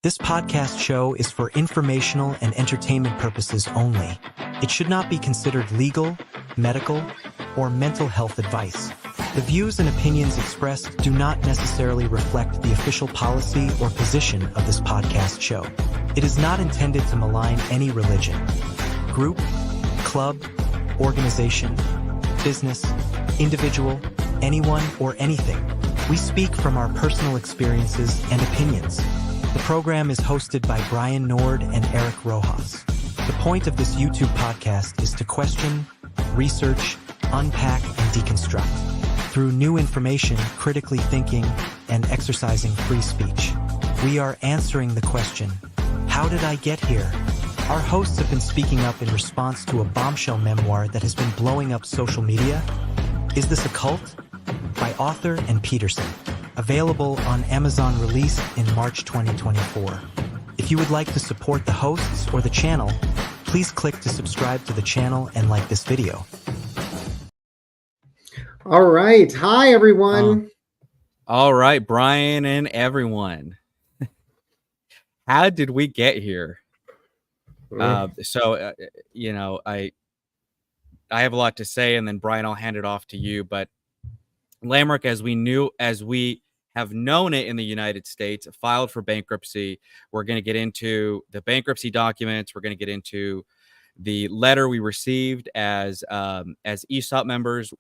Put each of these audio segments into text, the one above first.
This podcast show is for informational and entertainment purposes only. It should not be considered legal, medical, or mental health advice. The views and opinions expressed do not necessarily reflect the official policy or position of this podcast show. It is not intended to malign any religion, group, club, organization, business, individual, anyone, or anything. We speak from our personal experiences and opinions. The program is hosted by Brian Nord and Eric Rojas. The point of this YouTube podcast is to question, research, unpack, and deconstruct. Through new information, critically thinking, and exercising free speech. We are answering the question, how did I get here? Our hosts have been speaking up in response to a bombshell memoir that has been blowing up social media. Is This a Cult? By Author and Peterson. Available on Amazon, release in March 2024. If you would like to support the hosts or the channel, please click to subscribe to the channel and like this video. All right. Hi, everyone. All right, Brian and everyone. How did we get here? I have a lot to say, and then Brian, I'll hand it off to you. But Landmark, as we have known it in the United States, filed for bankruptcy. We're going to get into the bankruptcy documents. We're going to get into the letter we received as ESOP members.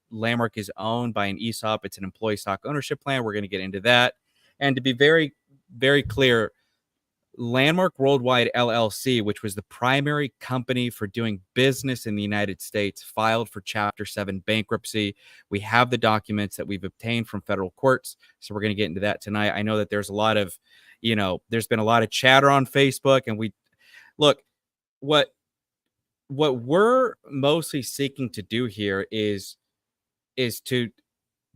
Landmark is owned by an ESOP. It's an employee stock ownership plan. We're going to get into that. And to be very, very clear, Landmark Worldwide LLC, which was the primary company for doing business in the United States, filed for Chapter 7 bankruptcy. We have the documents that we've obtained from federal courts, so we're going to get into that tonight. I know that there's a lot of, there's been a lot of chatter on Facebook, and what we're mostly seeking to do here is to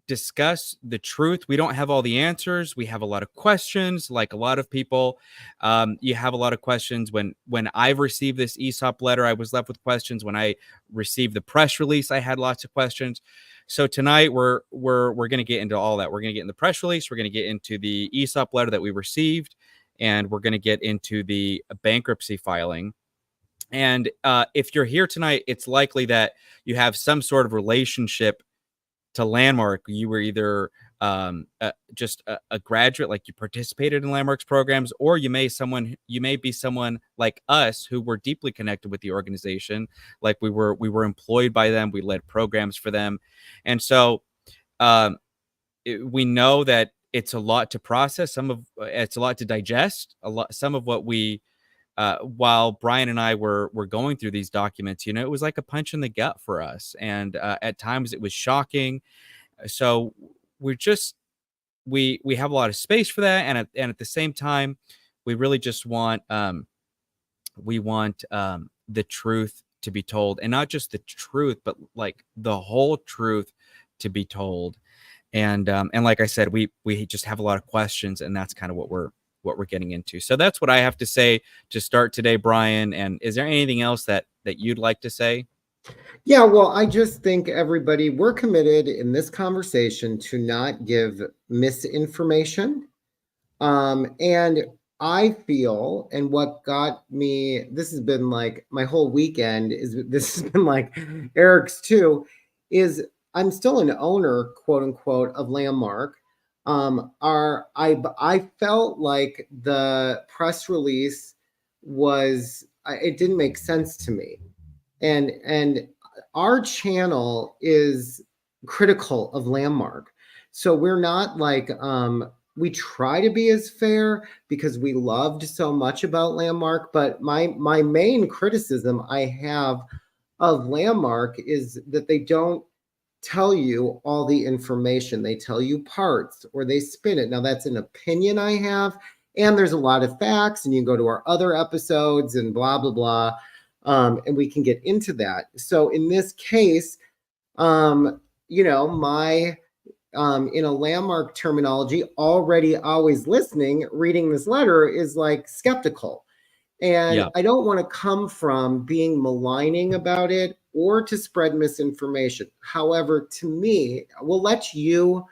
discuss the truth. We don't have all the answers. We have a lot of questions, like a lot of people. You have a lot of questions. When I've received this ESOP letter, I was left with questions. When I received the press release, I had lots of questions. So tonight we're going to get into all that. We're going to get in the press release. We're going to get into the ESOP letter that we received, and we're going to get into the bankruptcy filing. And if you're here tonight, it's likely that you have some sort of relationship to Landmark. You were either just a graduate, like you participated in Landmark's programs, or you may be someone like us who were deeply connected with the organization. Like we were employed by them. We led programs for them. And so we know that it's a lot to process. It's a lot to digest. Some of what we while Brian and I were going through these documents, it was like a punch in the gut for us. And at times it was shocking. So we have a lot of space for that. And at the same time, we really just want, the truth to be told, and not just the truth, but like the whole truth to be told. And like I said, we just have a lot of questions, and that's kind of what we're getting into. So that's what I have to say to start today, Brian. And is there anything else that you'd like to say? Yeah, well, I just think everybody, we're committed in this conversation to not give misinformation. And I feel, and what got me, this has been like my whole weekend, this has been like Eric's too, is I'm still an owner, quote unquote, of Landmark. I felt like the press release it didn't make sense to me. And our channel is critical of Landmark. So we're not like, we try to be as fair because we loved so much about Landmark. But my main criticism I have of Landmark is that they don't tell you all the information. They tell you parts, or they spin it. Now that's an opinion I have, and there's a lot of facts, and you can go to our other episodes and blah, blah, blah. And we can get into that. So in this case, my, in a Landmark terminology, already always listening, reading this letter is like skeptical. And yeah. I don't want to come from being maligning about it or to spread misinformation. However, to me, we'll let you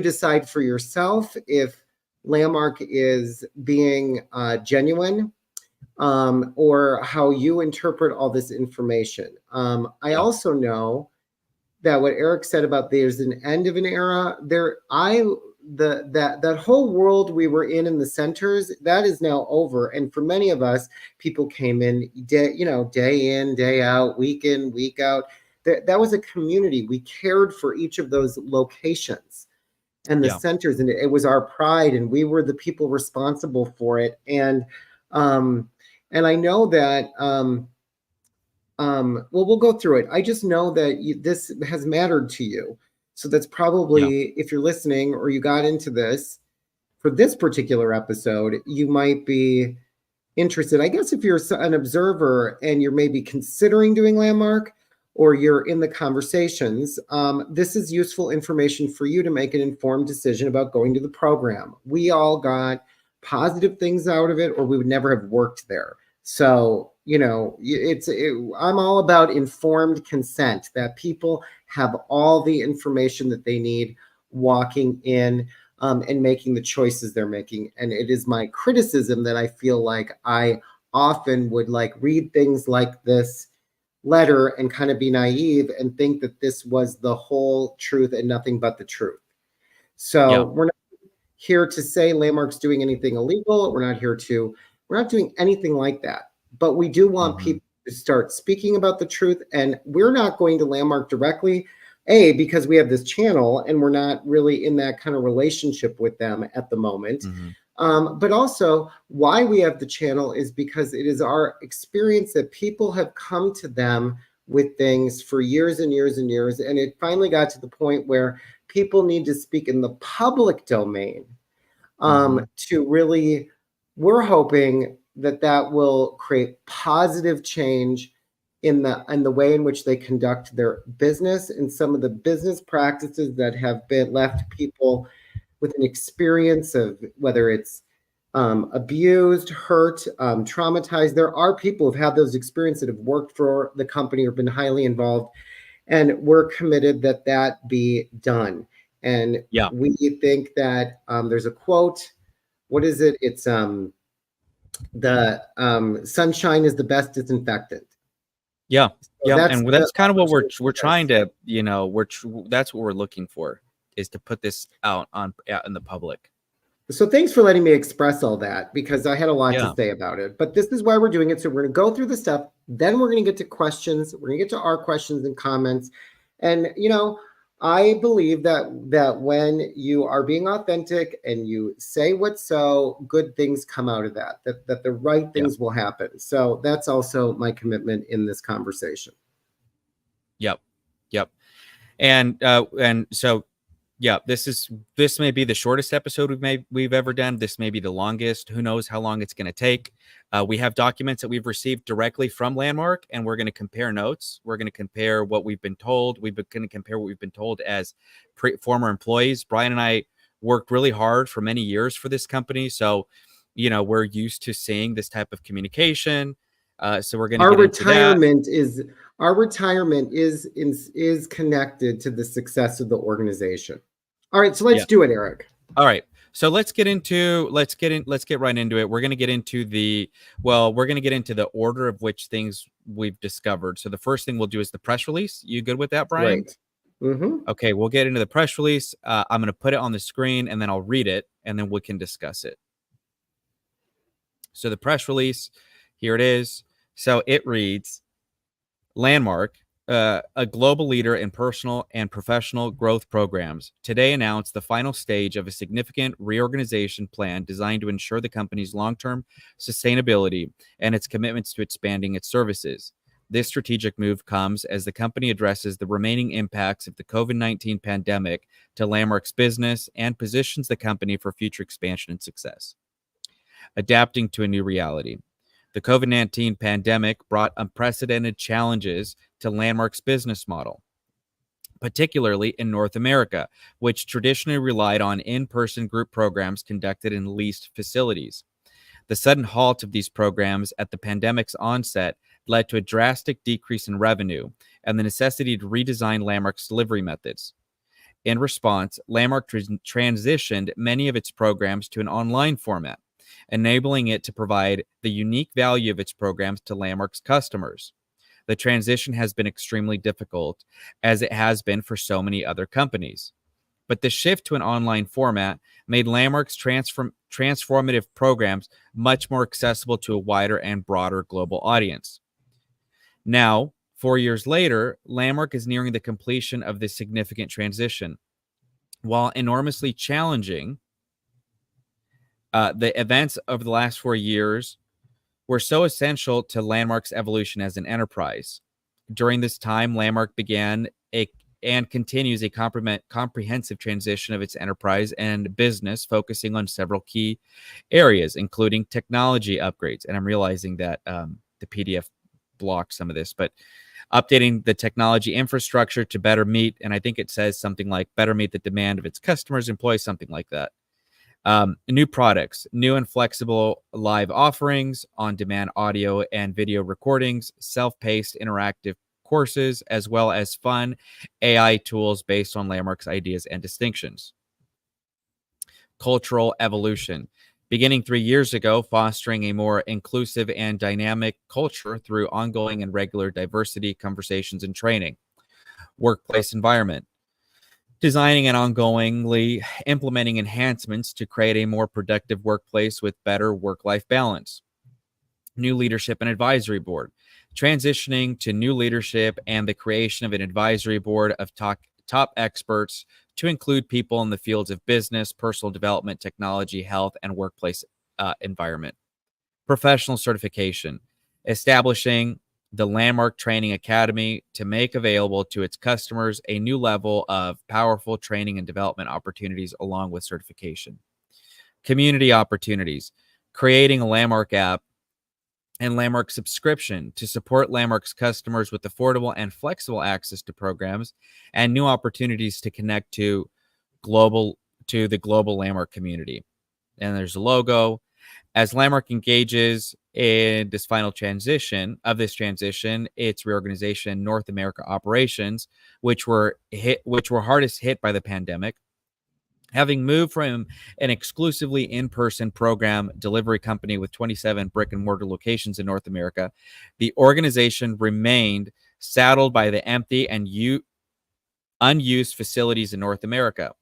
decide for yourself if Landmark is being genuine, or how you interpret all this information. I also know that what Eric said about there's an end of an era there. That whole world we were in the centers, that is now over. And for many of us, people came in day in, day out, week in, week out. That was a community. We cared for each of those locations and the centers, and it was our pride, and we were the people responsible for it. And I know that well, we'll go through it. I just know that this has mattered to you. So that's probably, if you're listening or you got into this for this particular episode, you might be interested. I guess if you're an observer and you're maybe considering doing Landmark, or you're in the conversations, this is useful information for you to make an informed decision about going to the program. We all got positive things out of it, or we would never have worked there. So, I'm all about informed consent, that people have all the information that they need walking in and making the choices they're making. And it is my criticism that I feel like I often would read things like this letter and kind of be naive and think that this was the whole truth and nothing but the truth. So we're not here to say Landmark's doing anything illegal. We're not doing anything like that. But we do want people to start speaking about the truth. And we're not going to Landmark directly, because we have this channel and we're not really in that kind of relationship with them at the moment. But also why we have the channel is because it is our experience that people have come to them with things for years and years and years. And it finally got to the point where people need to speak in the public domain to really, we're hoping that will create positive change in the way in which they conduct their business, and some of the business practices that have been left people with an experience of whether it's abused, hurt, traumatized. There are people who've had those experiences that have worked for the company or been highly involved, and we're committed that be done. And we think that there's a quote. What is it? It's the sunshine is the best disinfectant. And that's kind of what we're trying to, that's what we're looking for, is to put this out in the public. So thanks for letting me express all that, because I had a lot to say about it. But this is why we're doing it. So we're going to go through the stuff. Then we're going to get to questions. We're going to get to our questions and comments. And, I believe that when you are being authentic and you say what's so, good things come out of that the right things will happen. So that's also my commitment in this conversation. And so this may be the shortest episode we've ever done. This may be the longest. Who knows how long it's going to take. We have documents that we've received directly from Landmark, and we're going to compare notes. We're going to compare what we've been told. We're going to compare what we've been told as former employees. Brian and I worked really hard for many years for this company, so we're used to seeing this type of communication. So we're going to get into that. Our retirement is connected to the success of the organization. All right, so let's do it, Eric. All right. So let's get right into it. We're going to get into the order of which things we've discovered. So the first thing we'll do is the press release. You good with that, Brian? Right. Okay, we'll get into the press release. I'm going to put it on the screen and then I'll read it and then we can discuss it. So the press release, here it is. So it reads, Landmark, a global leader in personal and professional growth programs, today announced the final stage of a significant reorganization plan designed to ensure the company's long-term sustainability and its commitments to expanding its services. This strategic move comes as the company addresses the remaining impacts of the COVID-19 pandemic to Landmark's business and positions the company for future expansion and success. Adapting to a new reality. The COVID-19 pandemic brought unprecedented challenges to Landmark's business model, particularly in North America, which traditionally relied on in-person group programs conducted in leased facilities. The sudden halt of these programs at the pandemic's onset led to a drastic decrease in revenue and the necessity to redesign Landmark's delivery methods. In response, Landmark transitioned many of its programs to an online format, enabling it to provide the unique value of its programs to Landmark's customers. The transition has been extremely difficult, as it has been for so many other companies. But the shift to an online format made Landmark's transformative programs much more accessible to a wider and broader global audience. Now, 4 years later, Landmark is nearing the completion of this significant transition. While enormously challenging, the events of the last 4 years were so essential to Landmark's evolution as an enterprise. During this time, Landmark began and continues a comprehensive transition of its enterprise and business, focusing on several key areas, including technology upgrades. And I'm realizing that the PDF blocks some of this, but updating the technology infrastructure to better meet, and I think it says something like better meet the demand of its customers, employees, something like that. New products, new and flexible live offerings, on-demand audio and video recordings, self-paced interactive courses, as well as fun AI tools based on Landmark's ideas and distinctions. Cultural evolution. Beginning 3 years ago, fostering a more inclusive and dynamic culture through ongoing and regular diversity conversations and training. Workplace environment. Designing and ongoingly implementing enhancements to create a more productive workplace with better work-life balance. New leadership and advisory board. Transitioning to new leadership and the creation of an advisory board of top experts to include people in the fields of business, personal development, technology, health, and workplace environment. Professional certification. Establishing the Landmark Training Academy to make available to its customers a new level of powerful training and development opportunities along with certification. Community opportunities. Creating a Landmark app and Landmark subscription to support Landmark's customers with affordable and flexible access to programs and new opportunities to connect to the global Landmark community. And there's a logo. As Landmark engages in this final transition, its reorganization, North America operations, which were hardest hit by the pandemic. Having moved from an exclusively in-person program delivery company with 27 brick-and-mortar locations in North America, the organization remained saddled by the empty and unused facilities in North America.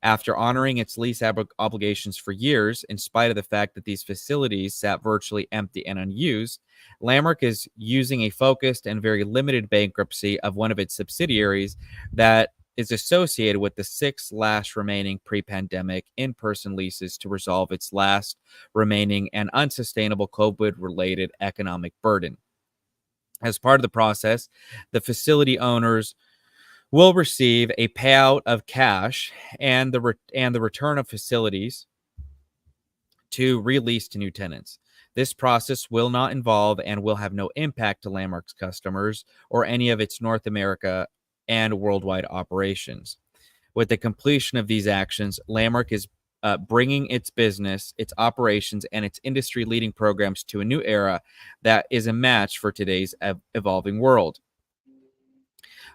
After honoring its lease obligations for years, in spite of the fact that these facilities sat virtually empty and unused, Landmark is using a focused and very limited bankruptcy of one of its subsidiaries that is associated with the 6 last remaining pre-pandemic in-person leases to resolve its last remaining and unsustainable COVID-related economic burden. As part of the process, the facility owners will receive a payout of cash and the return of facilities to release to new tenants. This process will not involve and will have no impact to Landmark's customers or any of its North America and worldwide operations. With the completion of these actions, Landmark is bringing its business, its operations, and its industry-leading programs to a new era that is a match for today's evolving world.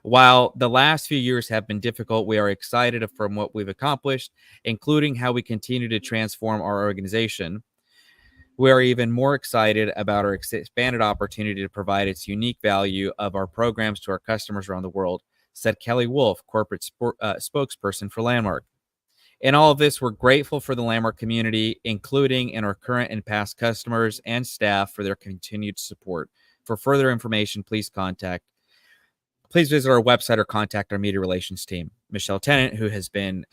While the last few years have been difficult, we are excited from what we've accomplished, including how we continue to transform our organization. We are even more excited about our expanded opportunity to provide its unique value of our programs to our customers around the world, said Kelly Wolf, corporate spokesperson for Landmark. In all of this, we're grateful for the Landmark community, including in our current and past customers and staff for their continued support. For further information, please visit our website or contact our media relations team. Michelle Tennant, who has been,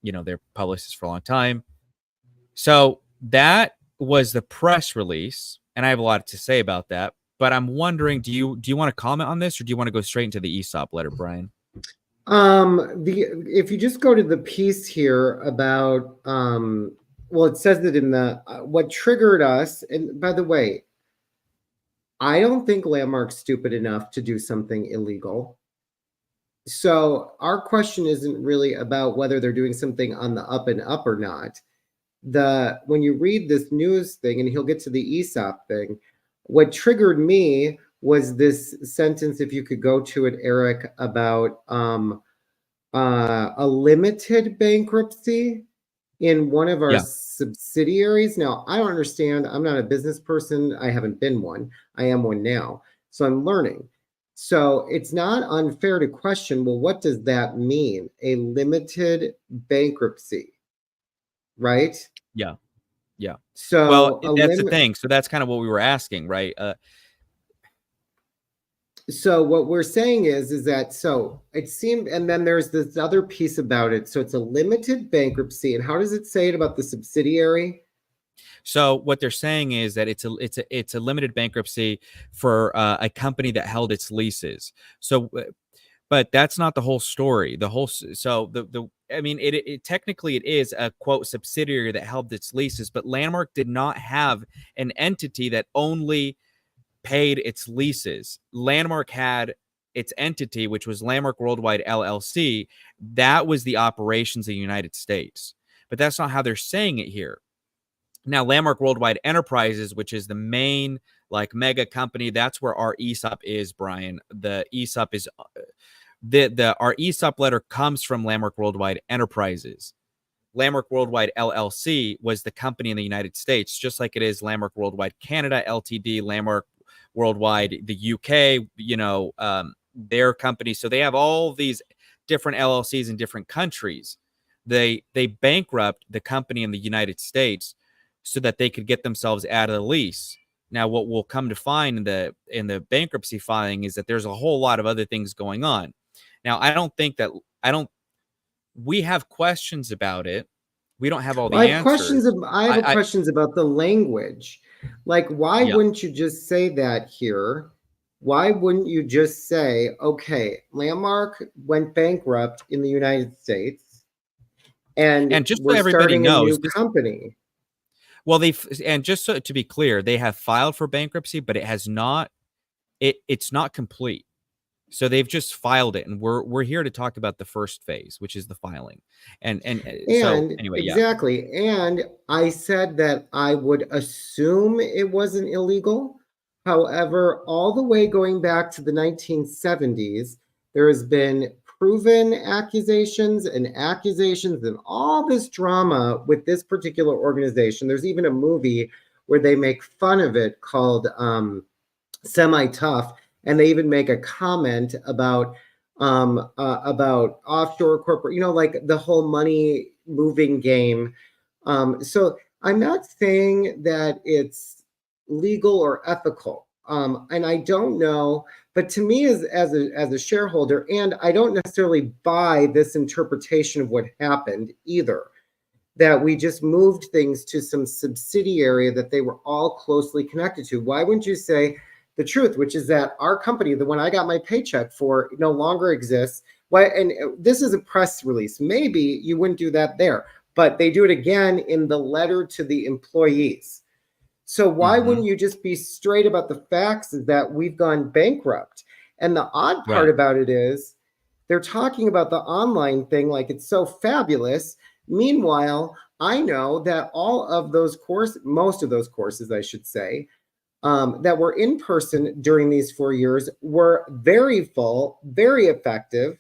their publicist for a long time. So that was the press release, and I have a lot to say about that. But I'm wondering, do you want to comment on this, or do you want to go straight into the ESOP letter, Brian? If you just go to the piece here about, it says that in the what triggered us, and by the way, I don't think Landmark's stupid enough to do something illegal. So our question isn't really about whether they're doing something on the up and up or not. When you read this news thing, and he'll get to the ESOP thing, what triggered me was this sentence, if you could go to it, Eric, about a limited bankruptcy in one of our Yeah. subsidiaries. Now, I don't understand. I'm not a business person. I haven't been one. I am one now. So I'm learning. So it's not unfair to question, well, what does that mean? A limited bankruptcy, right? Yeah. Yeah. Well, So a that's the limit. thing. So that's kind of what we were asking, right? So what we're saying is that so it seemed, and then there's this other piece about it. So it's a limited bankruptcy, and how does it say it about the subsidiary? So what they're saying is that it's a limited bankruptcy for a company that held its leases. So, but that's not the whole story. So the I mean it technically it is a quote subsidiary that held its leases, but Landmark did not have an entity that only paid its leases. Landmark had its entity, which was Landmark Worldwide LLC. That was the operations of the United States. But that's not how they're saying it here. Now, Landmark Worldwide Enterprises, which is the main like mega company, that's where our ESOP is, Brian. The ESOP is the our ESOP letter comes from Landmark Worldwide Enterprises. Landmark Worldwide LLC was the company in the United States, just like it is Landmark Worldwide Canada Ltd, Landmark Worldwide the UK, their company. So they have all these different LLCs in different countries. They bankrupt the company in the United States so that they could get themselves out of the lease. Now, what we'll come to find in the bankruptcy filing is that there's a whole lot of other things going on. Now, I don't we have questions about it. We don't have all Well, the answers. I have I questions about the language. Like, why Yeah. wouldn't you just say that here? Why wouldn't you just say, okay, Landmark went bankrupt in the United States and And just so we're everybody starting a knows, new company? well, and just so to be clear, they have filed for bankruptcy, but it has not it's not complete. So they've just filed it, and we're here to talk about the first phase, which is the filing. So And anyway, yeah. exactly. And I said that I would assume it wasn't illegal. However, all the way going back to the 1970s, there has been proven accusations and all this drama with this particular organization. There's even a movie where they make fun of it called Semi Tough, and they even make a comment about offshore corporate, like the whole money moving game. So I'm not saying that it's legal or ethical, and I don't know. But to me, as a shareholder, and I don't necessarily buy this interpretation of what happened either. That we just moved things to some subsidiary that they were all closely connected to. Why wouldn't you say the truth, which is that our company, the one I got my paycheck for, no longer exists? Why? And this is a press release. Maybe you wouldn't do that there, but they do it again in the letter to the employees. So why wouldn't you just be straight about the facts is that we've gone bankrupt? And the odd part Right. about it is they're talking about the online thing like it's so fabulous. Meanwhile, I know that all of those most of those courses, I should say, that were in person during these 4 years were very full, very effective,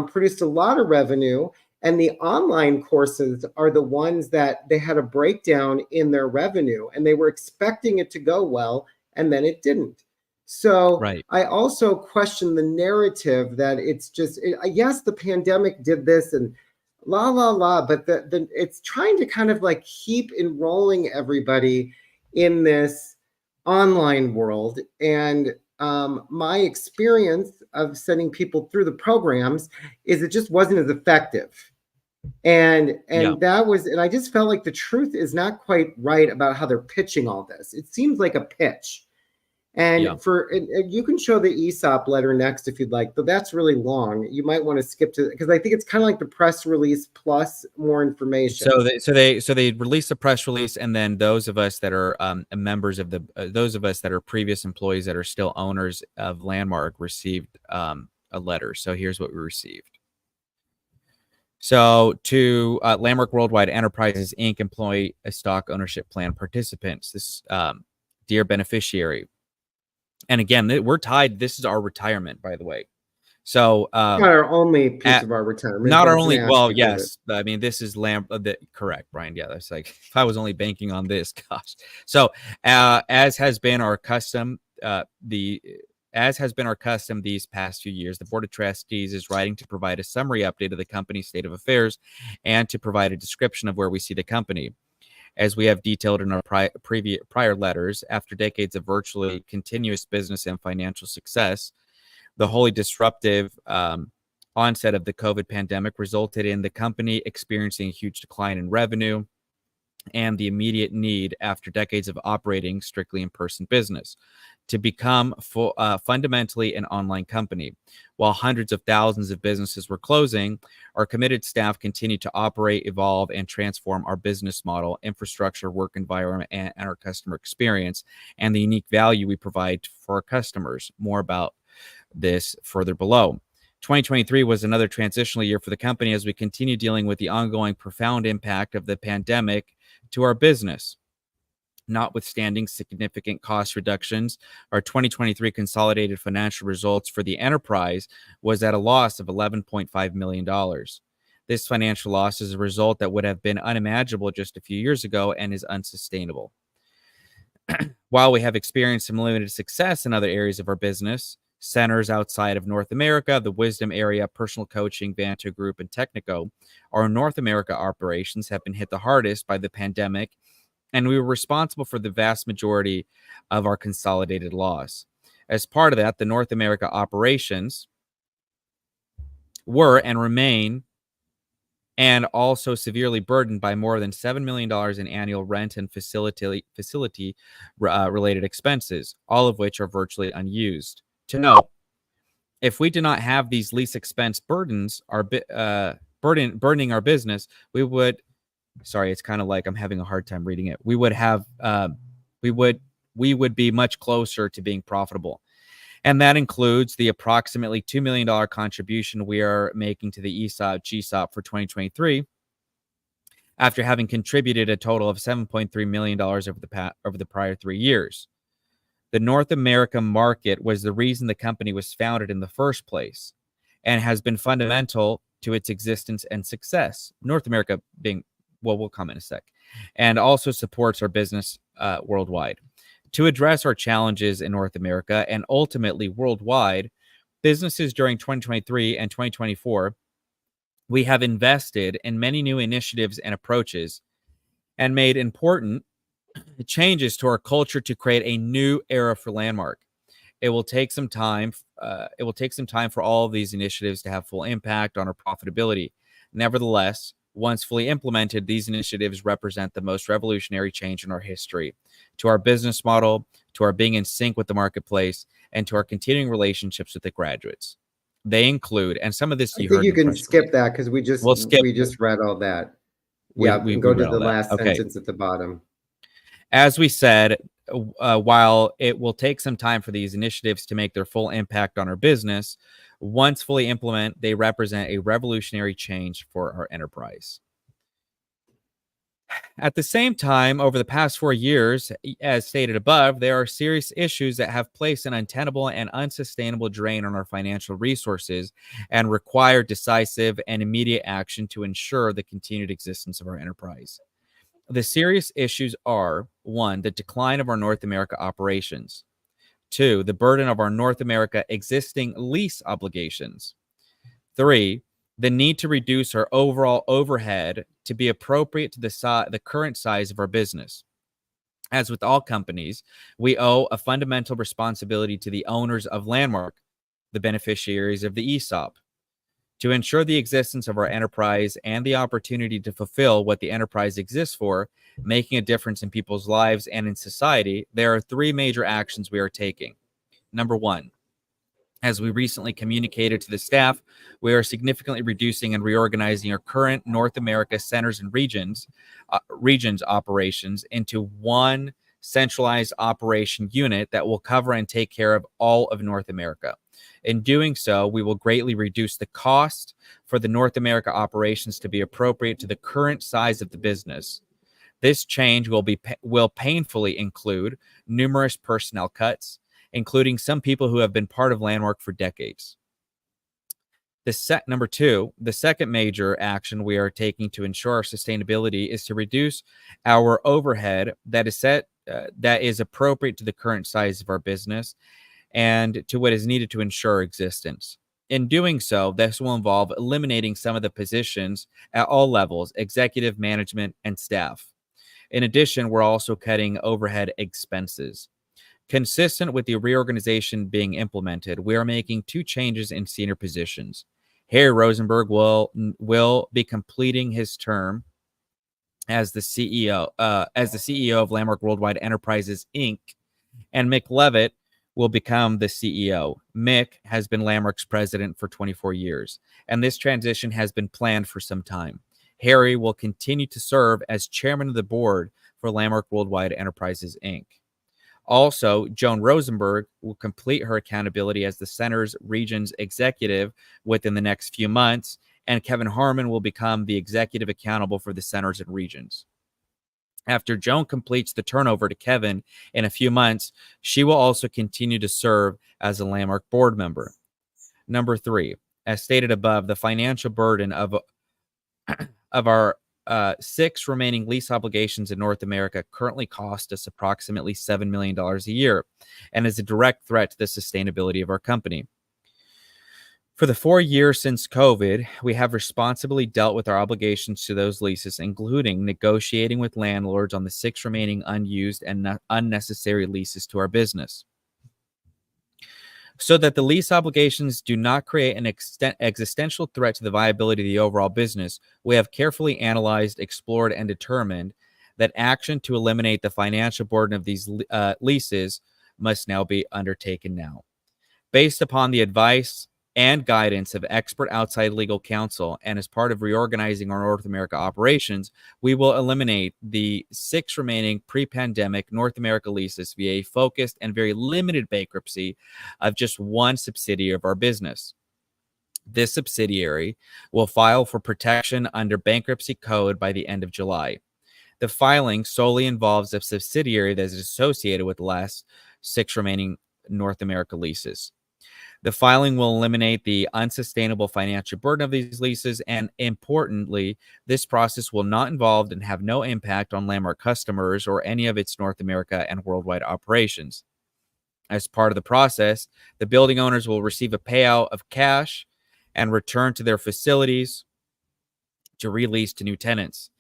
produced a lot of revenue. And the online courses are the ones that they had a breakdown in their revenue and they were expecting it to go well, and then it didn't. So Right. I also question the narrative that it's just, yes, the pandemic did this and la, la, la, but it's trying to kind of like keep enrolling everybody in this online world. And my experience of sending people through the programs is it just wasn't as effective. And Yeah. that was, and I just felt like the truth is not quite right about how they're pitching all this. It seems like a pitch. Yeah. And you can show the ESOP letter next if you'd like, but that's really long. You might want to skip to, because I think it's kind of like the press release plus more information. So they release the press release, and then those of us that are members of those of us that are previous employees that are still owners of Landmark received a letter. So here's what we received. So to Landmark Worldwide Enterprises Inc. Employee Stock Ownership Plan participants, this dear beneficiary, and again we're tied. This is our retirement, by the way. So Not our only piece at, of our retirement, not but our it's an only, well, aspect of it. yes, I mean, this is correct, Brian. Yeah, that's like, if I was only banking on this, gosh. So as has been our custom, these past few years, the Board of Trustees is writing to provide a summary update of the company's state of affairs and to provide a description of where we see the company. As we have detailed in our prior letters, after decades of virtually continuous business and financial success, the wholly disruptive onset of the COVID pandemic resulted in the company experiencing a huge decline in revenue and the immediate need, after decades of operating strictly in-person business, to become fundamentally an online company. While hundreds of thousands of businesses were closing, our committed staff continued to operate, evolve, and transform our business model, infrastructure, work environment, and our customer experience, and the unique value we provide for our customers. More about this further below. 2023 was another transitional year for the company as we continue dealing with the ongoing profound impact of the pandemic to our business. Notwithstanding significant cost reductions, our 2023 consolidated financial results for the enterprise was at a loss of $11.5 million. This financial loss is a result that would have been unimaginable just a few years ago and is unsustainable. While we have experienced some limited success in other areas of our business, centers outside of North America, the Wisdom area, personal coaching, Vanto Group, and Technico, our North America operations have been hit the hardest by the pandemic, and we were responsible for the vast majority of our consolidated loss. As part of that, the North America operations were and remain and also severely burdened by more than $7 million in annual rent and facility related expenses, all of which are virtually unused. To note, if we did not have these lease expense burdens, burdening our business, we would. Sorry, it's kind of like I'm having a hard time reading it. We would be much closer to being profitable, and that includes the approximately $2 million contribution we are making to the ESOP GSOP for 2023, after having contributed a total of $7.3 million over the prior 3 years. The North America market was the reason the company was founded in the first place and has been fundamental to its existence and success. North America being, well, we'll come in a sec, and also supports our business worldwide. To address our challenges in North America and ultimately worldwide, businesses during 2023 and 2024, we have invested in many new initiatives and approaches and made important changes to our culture to create a new era for Landmark. It will take some time. For all of these initiatives to have full impact on our profitability. Nevertheless, once fully implemented, these initiatives represent the most revolutionary change in our history, to our business model, to our being in sync with the marketplace, and to our continuing relationships with the graduates. They include, and some of this I think you can skip that because we just read all that. And go to the last sentence at the bottom. As we said, while it will take some time for these initiatives to make their full impact on our business, once fully implemented, they represent a revolutionary change for our enterprise. At the same time, over the past 4 years, as stated above, there are serious issues that have placed an untenable and unsustainable drain on our financial resources and require decisive and immediate action to ensure the continued existence of our enterprise. The serious issues are: 1, the decline of our North America operations; 2, the burden of our North America existing lease obligations; 3, the need to reduce our overall overhead to be appropriate to the current size of our business. As with all companies, we owe a fundamental responsibility to the owners of Landmark, the beneficiaries of the ESOP, to ensure the existence of our enterprise and the opportunity to fulfill what the enterprise exists for, making a difference in people's lives and in society. There are 3 major actions we are taking. Number 1, as we recently communicated to the staff, we are significantly reducing and reorganizing our current North America centers and regions operations into one centralized operation unit that will cover and take care of all of North America. In doing so, we will greatly reduce the cost for the North America operations to be appropriate to the current size of the business. This change will painfully include numerous personnel cuts, including some people who have been part of Landmark for decades. Number two, the second major action we are taking to ensure our sustainability is to reduce our overhead that is appropriate to the current size of our business and to what is needed to ensure existence. In doing so, this will involve eliminating some of the positions at all levels, executive, management, and staff. In addition, we're also cutting overhead expenses. Consistent with the reorganization being implemented, we are making two changes in senior positions. Harry Rosenberg will be completing his term as the CEO of Landmark Worldwide Enterprises Inc., and Mick Levitt will become the CEO. Mick has been Landmark's president for 24 years, and this transition has been planned for some time. Harry will continue to serve as chairman of the board for Landmark Worldwide Enterprises Inc. Also, Joan Rosenberg will complete her accountability as the center's region's executive within the next few months, and Kevin Harmon will become the executive accountable for the centers and regions. After Joan completes the turnover to Kevin in a few months, she will also continue to serve as a Landmark board member. Number three, as stated above, the financial burden of our 6 remaining lease obligations in North America currently cost us approximately $7 million a year and is a direct threat to the sustainability of our company. For the 4 years since COVID, we have responsibly dealt with our obligations to those leases, including negotiating with landlords on the 6 remaining unused and unnecessary leases to our business. So that the lease obligations do not create an existential threat to the viability of the overall business, we have carefully analyzed, explored, and determined that action to eliminate the financial burden of these leases must now be undertaken now. Based upon the advice and guidance of expert outside legal counsel, and as part of reorganizing our North America operations, we will eliminate the 6 remaining pre-pandemic North America leases via a focused and very limited bankruptcy of just one subsidiary of our business. This subsidiary will file for protection under bankruptcy code by the end of July. The filing solely involves a subsidiary that is associated with the last 6 remaining North America leases. The filing will eliminate the unsustainable financial burden of these leases, and importantly, this process will not involve and have no impact on Landmark customers or any of its North America and worldwide operations. As part of the process, the building owners will receive a payout of cash and return to their facilities to release to new tenants.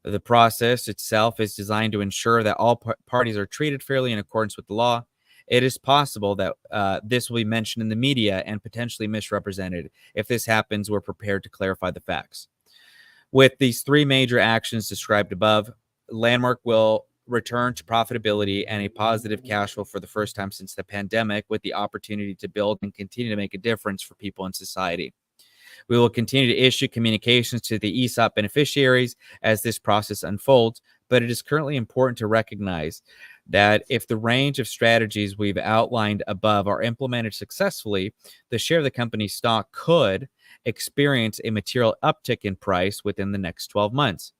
The process itself is designed to ensure that all parties are treated fairly in accordance with the law. It is possible that this will be mentioned in the media and potentially misrepresented. If this happens, we're prepared to clarify the facts. With these 3 major actions described above, Landmark will return to profitability and a positive cash flow for the first time since the pandemic, with the opportunity to build and continue to make a difference for people in society. We will continue to issue communications to the ESOP beneficiaries as this process unfolds, but it is currently important to recognize that if the range of strategies we've outlined above are implemented successfully, the share of the company's stock could experience a material uptick in price within the next 12 months.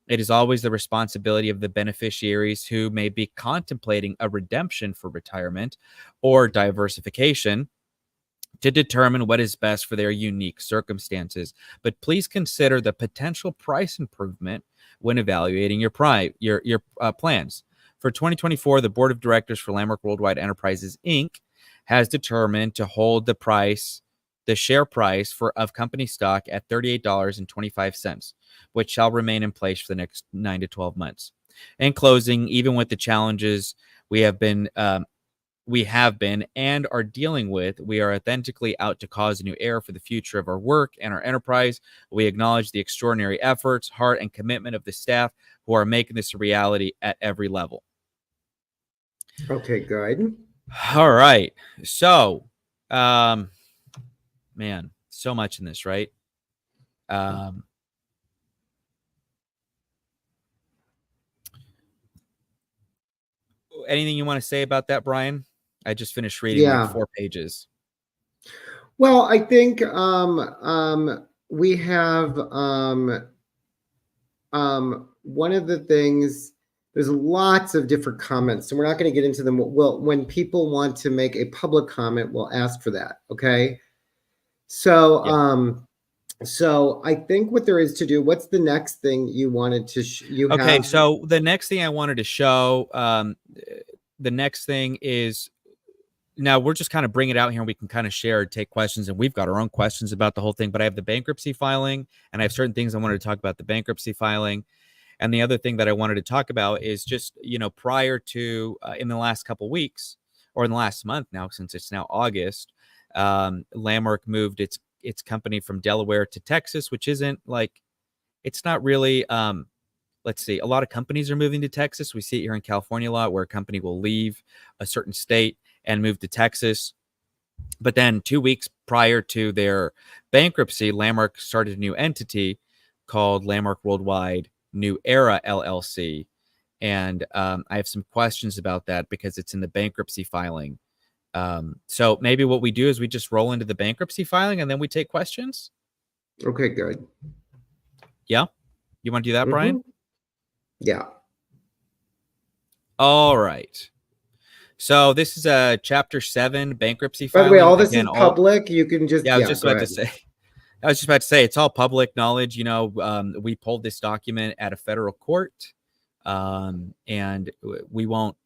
It is always the responsibility of the beneficiaries who may be contemplating a redemption for retirement or diversification to determine what is best for their unique circumstances. But please consider the potential price improvement when evaluating your plans. For 2024, the board of directors for Landmark Worldwide Enterprises Inc. has determined to hold the share price of company stock at $38.25, which shall remain in place for the next 9 to 12 months. In closing, even with the challenges we have been and are dealing with, we are authentically out to cause a new era for the future of our work and our enterprise. We acknowledge the extraordinary efforts, heart, and commitment of the staff who are making this a reality at every level. Okay, good. All right. So, man, so much in this, right? Anything you want to say about that, Brian? I just finished reading like 4 pages. Well, I think we have one of the things, there's lots of different comments, so we're not going to get into them. Well, when people want to make a public comment, we'll ask for that, okay? So, Yeah. so I think what there is to do, what's the next thing you wanted to, you Okay. have? So the next thing I wanted to show, the next thing is, now we're just kind of bring it out here and we can kind of share and take questions, and we've got our own questions about the whole thing, but I have the bankruptcy filing and I have certain things I wanted to talk about the bankruptcy filing. And the other thing that I wanted to talk about is just, prior to in the last couple weeks, or in the last month now, since it's now August, Landmark moved its company from Delaware to Texas, which isn't like, it's not really, let's see, a lot of companies are moving to Texas. We see it here in California a lot, where a company will leave a certain state and move to Texas. But then 2 weeks prior to their bankruptcy, Landmark started a new entity called Landmark Worldwide New Era LLC. And I have some questions about that because it's in the bankruptcy filing. So maybe what we do is we just roll into the bankruptcy filing and then we take questions. Okay, good. Yeah. You want to do that, Brian? Yeah. All right. So this is a Chapter 7 bankruptcy By the filing. way, all this Again, is public. You can just, yeah, I was yeah, just go about to ahead. say. I was just about to say it's all public knowledge. We pulled this document at a federal court, and we won't.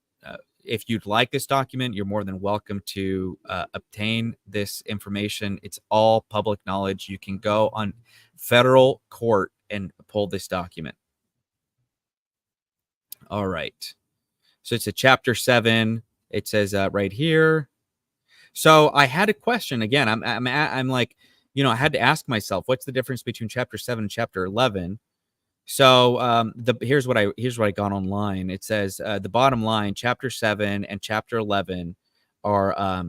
If you'd like this document, you're more than welcome to obtain this information. It's all public knowledge. You can go on federal court and pull this document. All right. So it's a Chapter 7. It says right here. So I had a question again. I'm like, I had to ask myself, what's the difference between Chapter 7 and Chapter 11? So here's what I got online. It says the bottom line: Chapter 7 and Chapter 11 are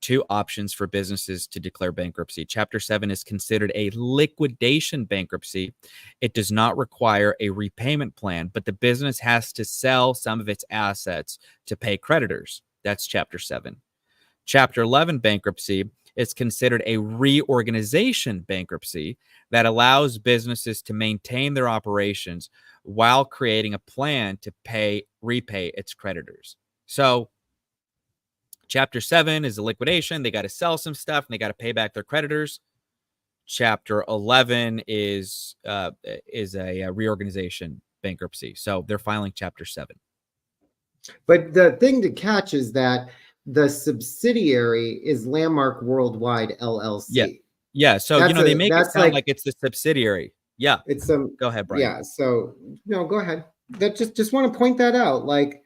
two options for businesses to declare bankruptcy. Chapter 7 is considered a liquidation bankruptcy. It does not require a repayment plan, but the business has to sell some of its assets to pay creditors. That's Chapter 7. Chapter 11 bankruptcy is considered a reorganization bankruptcy that allows businesses to maintain their operations while creating a plan to repay its creditors. So Chapter 7 is a liquidation. They got to sell some stuff and they got to pay back their creditors. Chapter 11 is a reorganization bankruptcy. So they're filing Chapter 7. But the thing to catch is that the subsidiary is Landmark Worldwide LLC. Yeah. Yeah. So, they make it sound like it's the subsidiary. Yeah. It's some. Go ahead, Brian. Yeah. So no, go ahead. That just want to point that out. Like,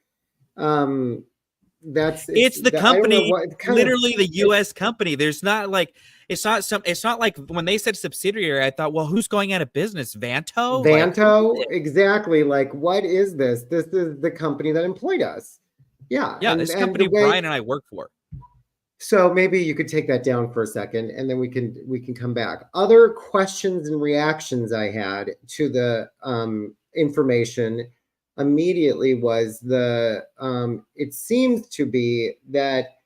it's the company, literally the U.S. company. There's not like, it's not like when they said subsidiary, I thought, well, who's going out of business? Vanto, exactly. Like, what is this? This is the company that employed us. Yeah. Yeah, this company Brian and I work for. So maybe you could take that down for a second and then we can come back. Other questions and reactions I had to the information immediately was it seems to be that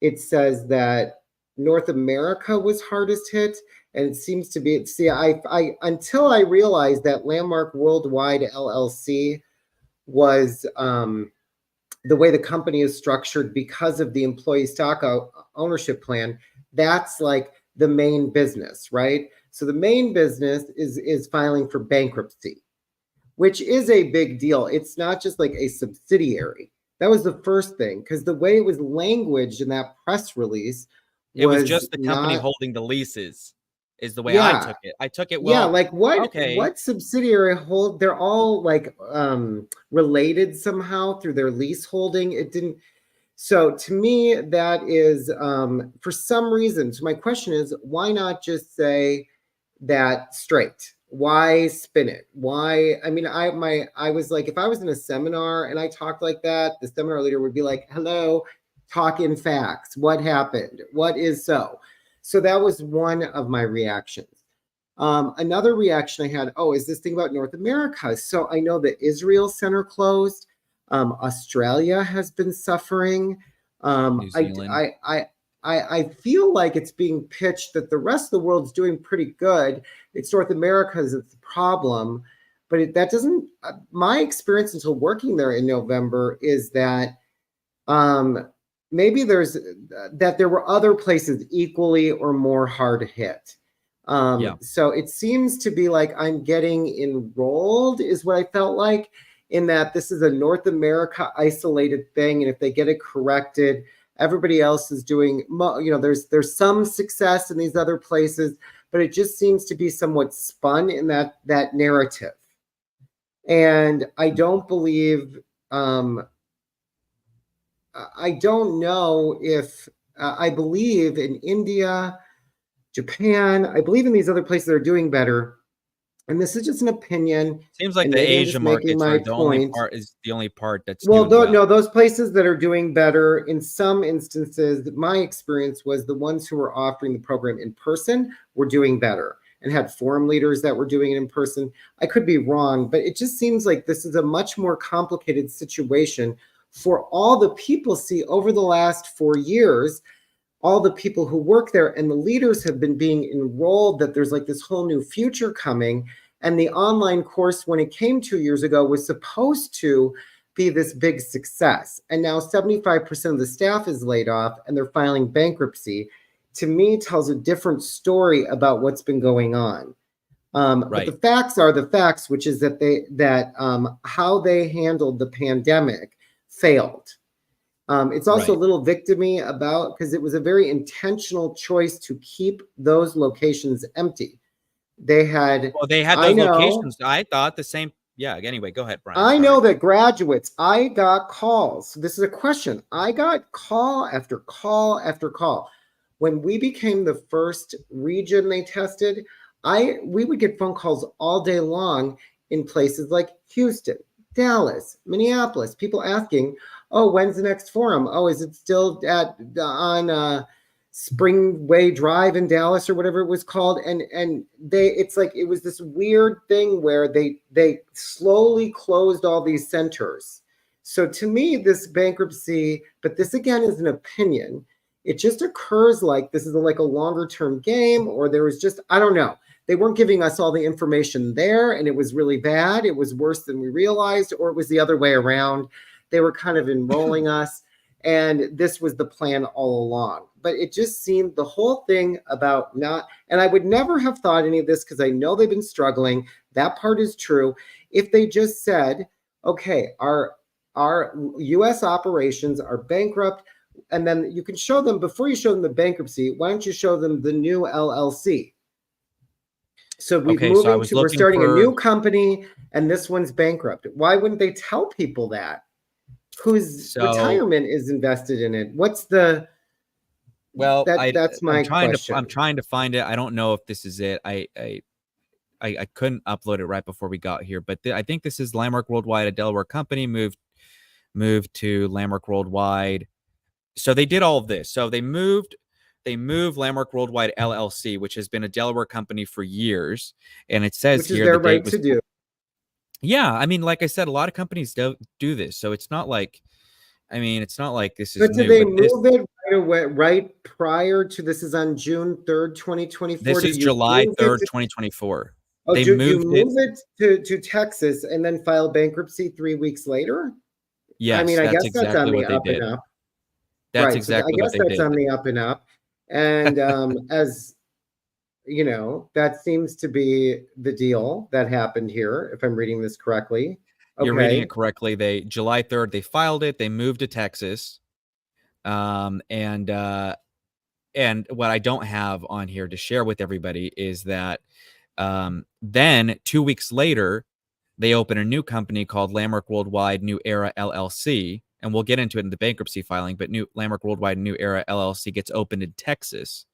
it says that North America was hardest hit, and it seems to be, I until I realized that Landmark Worldwide LLC was the way the company is structured because of the employee stock ownership plan, that's like the main business, right? So the main business is filing for bankruptcy, which is a big deal. It's not just like a subsidiary. That was the first thing, because the way it was languaged in that press release, it was just the company holding the leases, is the way I took it. I took it, well, yeah, like what? Okay. What subsidiary hold? They're all like related somehow through their lease holding. It didn't. So to me, that is for some reason. So my question is, why not just say that straight? Why spin it? Why? I mean, I was like, if I was in a seminar and I talked like that, the seminar leader would be like, hello, talk in facts. What happened? What is so? So that was one of my reactions. Another reaction I had, is this thing about North America. So I know the Israel Center closed. Australia has been suffering. New Zealand. I feel like it's being pitched that the rest of the world's doing pretty good. It's North America's it's the problem. But that doesn't, my experience until working there in November is that maybe there's that there were other places equally or more hard hit. Yeah. So it seems to be like I'm getting enrolled is what I felt like, in that this is a North America isolated thing. And if they get it corrected, everybody else is doing, there's some success in these other places, but it just seems to be somewhat spun in that narrative. And I don't believe, I don't know if, I believe in India, Japan, I believe in these other places that are doing better. And this is just an opinion. Seems like And the maybe I'm Asia just making markets my are the only point. part that's Well, doing well. no, those places that are doing better, in some instances, my experience was the ones who were offering the program in person were doing better and had forum leaders that were doing it in person. I could be wrong, but it just seems like this is a much more complicated situation for all the people. See, over the last 4 years, all the people who work there and the leaders have been being enrolled, that there's like this whole new future coming. And the online course, when it came 2 years ago, was supposed to be this big success. And now 75% of the staff is laid off and they're filing bankruptcy. To me, tells a different story about what's been going on. But the facts are the facts, which is that how they handled the pandemic failed. It's also a little victimy about, because it was a very intentional choice to keep those locations empty. They had those locations. I thought the same. Yeah. Anyway, go ahead, Brian. I know that graduates, I got calls. This is a question. I got call after call after call. When we became the first region they tested, we would get phone calls all day long in places like Houston, Dallas, Minneapolis, people asking, oh, when's the next forum? Oh, is it still on Springway Drive in Dallas or whatever it was called? And it's like, it was this weird thing where they slowly closed all these centers. So to me, this bankruptcy, but this again is an opinion. It just occurs like this is like a longer term game, or there was just, I don't know. They weren't giving us all the information there and it was really bad. It was worse than we realized, or it was the other way around. They were kind of enrolling us, and this was the plan all along. But it just seemed the whole thing about not, and I would never have thought any of this because I know they've been struggling. That part is true. If they just said, okay, our US operations are bankrupt, and then you can show them, before you show them the bankruptcy, why don't you show them the new LLC? So we're starting a new company and this one's bankrupt. Why wouldn't they tell people that? Whose retirement is invested in it? What's the that's my question. I'm trying to find it. I don't know if this is it. I couldn't upload it right before we got here, but I think this is Landmark Worldwide, a Delaware company, moved to Landmark Worldwide. So they did all of this. So they moved Landmark Worldwide LLC, which has been a Delaware company for years, and it says here their right to do. Yeah, I mean, like I said, a lot of companies don't do this, so it's not like, it's not like this is. But did they move it right away, right prior to this? Is on June 3rd, 2024. This is July 3rd, 2024. Oh, you move it to Texas and then file bankruptcy 3 weeks later? Yes, I mean, I guess that's on the up and up. That's exactly what they did. I guess that's on the up and up. And as you know, that seems to be the deal that happened here, if I'm reading this correctly. Okay. You're reading it correctly. July 3rd, they filed it. They moved to Texas. And what I don't have on here to share with everybody is that then 2 weeks later, they open a new company called Landmark Worldwide New Era LLC. And we'll get into it in the bankruptcy filing, but Landmark Worldwide New Era LLC gets opened in Texas.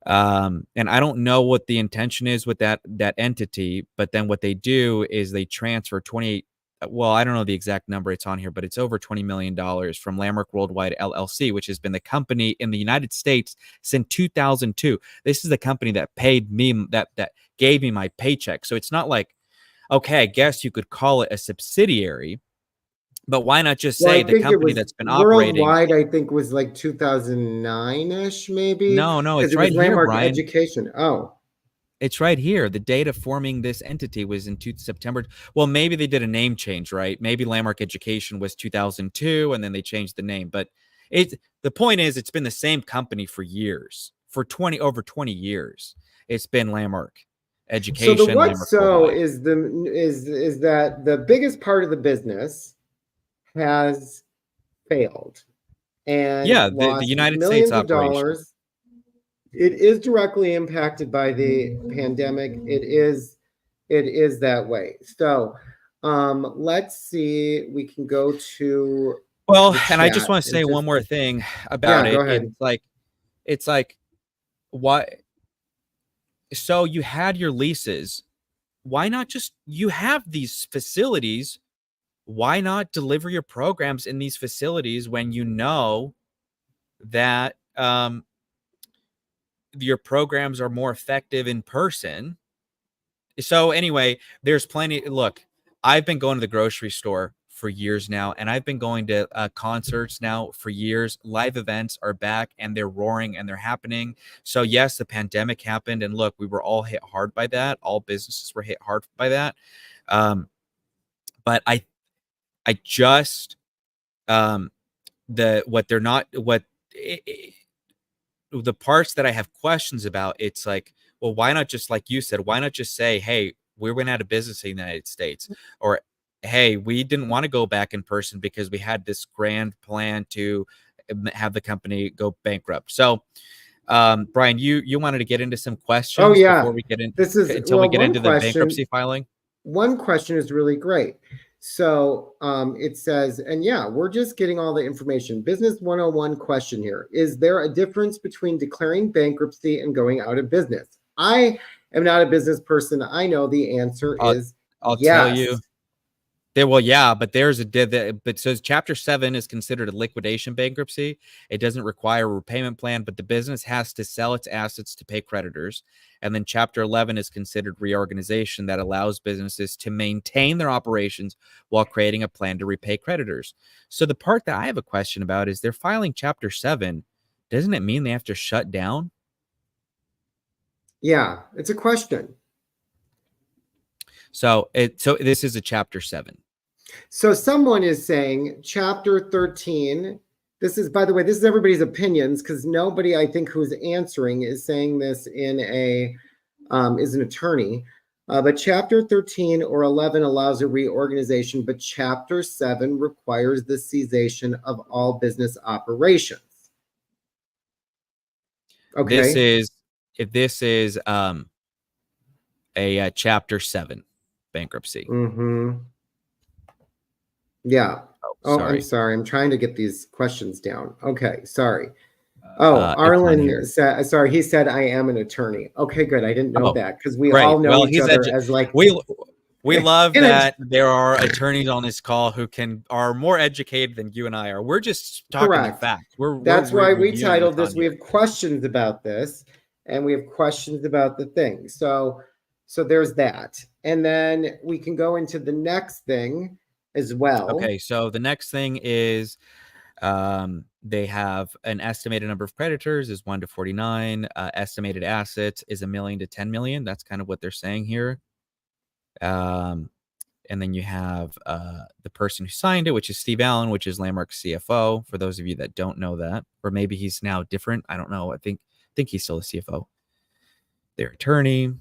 And I don't know what the intention is with that entity, but then what they do is they transfer 28. Well, I don't know the exact number it's on here, but it's over $20 million from Landmark Worldwide LLC, which has been the company in the United States since 2002. This is the company that paid me, that gave me my paycheck. So it's not like, okay, I guess you could call it a subsidiary, but why not just say the company that's been operating? Worldwide, I think, was like 2009-ish, maybe. No, it's right here, Brian. Education. Oh, it's right here. The date of forming this entity was in September. Well, maybe they did a name change, right? Maybe Landmark Education was 2002, and then they changed the name. But The point is, it's been the same company for years, for over 20 years. It's been Landmark So the Education, what Landmark so Worldwide. is that the biggest part of the business has failed and Yeah, the lost United States millions of operation. dollars. It is directly impacted by the pandemic. It is that way. So let's see. We can go to Well, the and I just chat want to and say one just more thing about yeah, go it. ahead. It's like what? So you had your leases. Why not just you have these facilities? Why not deliver your programs in these facilities when you know that your programs are more effective in person? So anyway, there's plenty. Look, I've been going to the grocery store for years now, and I've been going to concerts now for years. Live events are back, and they're roaring and they're happening. So yes, the pandemic happened, and look, we were all hit hard by that. All businesses were hit hard by that. But I just the what they're not what the parts that I have questions about. It's like, well, why not just like you said? Why not just say, hey, we went out of business in the United States, or hey, we didn't want to go back in person because we had this grand plan to have the company go bankrupt. So, Brian, you wanted to get into some Oh questions before yeah. we get in This is until we well, get into the bankruptcy filing. one question is really great. So it says, and yeah, we're just getting all the information. Business 101 question here. Is there a difference between declaring bankruptcy and going out of business? I am not a business person. I know the answer I'll is I'll tell yes. you. Well, yeah, but there's but so Chapter 7 is considered a liquidation bankruptcy. It doesn't require a repayment plan, but the business has to sell its assets to pay creditors. And then Chapter 11 is considered reorganization that allows businesses to maintain their operations while creating a plan to repay creditors. So the part that I have a question about is they're filing Chapter 7. Doesn't it mean they have to shut down? Yeah, it's a question. So this is a Chapter 7. So someone is saying chapter 13. This is, by the way, this is everybody's opinions because nobody I think who's answering is saying this in is an attorney. But chapter 13 or 11 allows a reorganization, but chapter 7 requires the cessation of all business operations. This Okay. is a Chapter 7 bankruptcy. Mm-hmm. Yeah. Oh, I'm Sorry. sorry. I'm trying to get these questions down. Okay. Sorry. Oh, It's on Arlen here. said, sorry, he said, I am an attorney. Okay, good. I didn't know Oh, that because we great. all know Well, each other as like, we love in a, that there are attorneys on this call who are more educated than you and I are. We're just talking the correct. facts. We're That's why we reviewing titled what's on this. We here. have questions about this and we have questions about the thing. So there's that. And then we can go into the next thing as well. Okay, so the next thing is they have an estimated number of creditors is 1 to 49. Estimated assets is $1 million to 10 million. That's kind of what they're saying here. And then you have the person who signed it, which is Steve Allen, which is Landmark's CFO. For those of you that don't know that, or maybe he's now different. I don't know. I think he's still a CFO. Their attorney.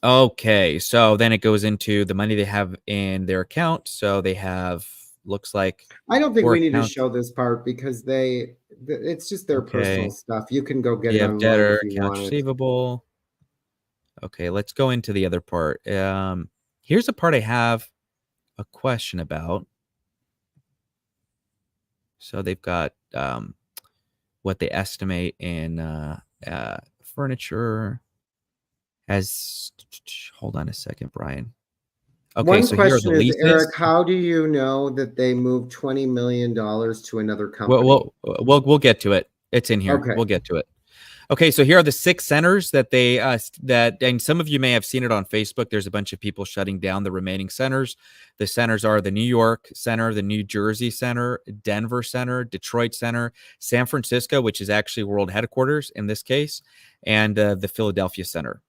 Okay, so then it goes into the money they have in their account. So they have, looks like, I don't think 4 we need to accounts. show this part because it's just their personal Okay, stuff. You can go get you it have online debtor, if you accounts want it. receivable. Okay, let's go into the other part. Here's a part I have a question about. So they've got what they estimate in furniture as. Hold on a second, Brian. Okay, One so here are the question is, leases. Eric, how do you know that they moved $20 million to another company? We'll get to it. It's in here. Okay. We'll get to it. Okay, so here are the 6 centers that they and some of you may have seen it on Facebook. There's a bunch of people shutting down the remaining centers. The centers are the New York Center, the New Jersey Center, Denver Center, Detroit Center, San Francisco, which is actually world headquarters in this case, and the Philadelphia Center.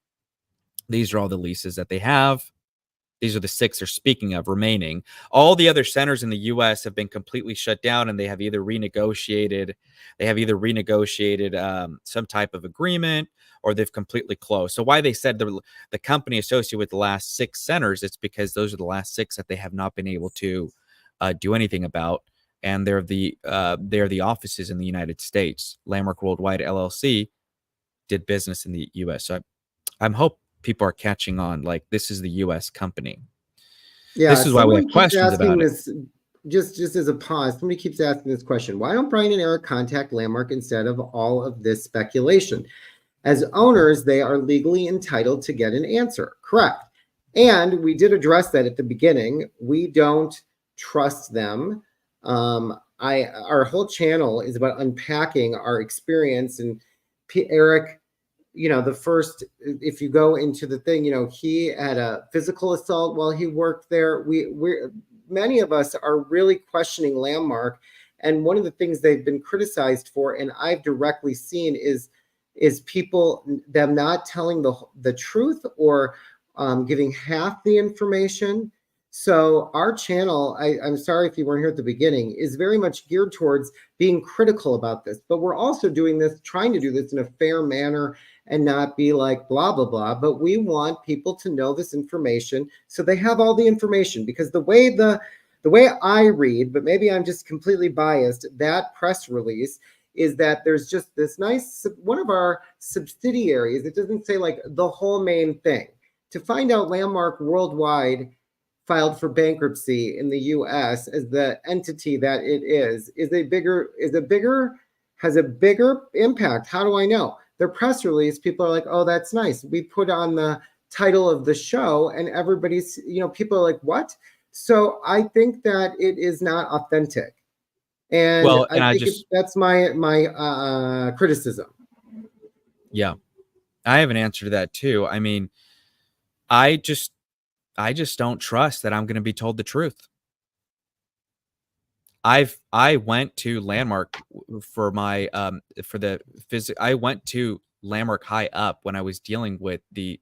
These are all the leases that they have. These are the 6 they're speaking of remaining. All the other centers in the U.S. have been completely shut down, and they have either renegotiated some type of agreement, or they've completely closed. So why they said the company associated with the last 6 centers, it's because those are the last 6 that they have not been able to do anything about, and they're the offices in the United States. Landmark Worldwide LLC did business in the U.S. So I'm hope people are catching on. Like, this is the U.S. company. Yeah, This is why we have someone keeps questions asking about it. this. Just as a pause, somebody keeps asking this question: why don't Brian and Eric contact Landmark instead of all of this speculation? As owners, they are legally entitled to get an answer. Correct. And we did address that at the beginning. We don't trust them. Our whole channel is about unpacking our experience. And Eric, the first, if you go into the thing, he had a physical assault while he worked there. Many of us are really questioning Landmark. And one of the things they've been criticized for, and I've directly seen, is people, them not telling the truth, or giving half the information. So our channel, I'm sorry if you weren't here at the beginning, is very much geared towards being critical about this. But we're also trying to do this in a fair manner and not be like blah, blah, blah. But we want people to know this information so they have all the information. Because the way I read, but maybe I'm just completely biased, that press release is that there's just this nice, one of our subsidiaries, it doesn't say like the whole main thing. To find out Landmark Worldwide filed for bankruptcy in the US as the entity that it has a bigger impact. How do I know? Their press release, people are like, oh, that's nice. We put on the title of the show, and everybody's, people are like, what? So I think that it is not authentic. And I think that's my criticism. Yeah, I have an answer to that too. I mean, I just don't trust that I'm going to be told the truth. I went to Landmark for my I went to Landmark high up when I was dealing with the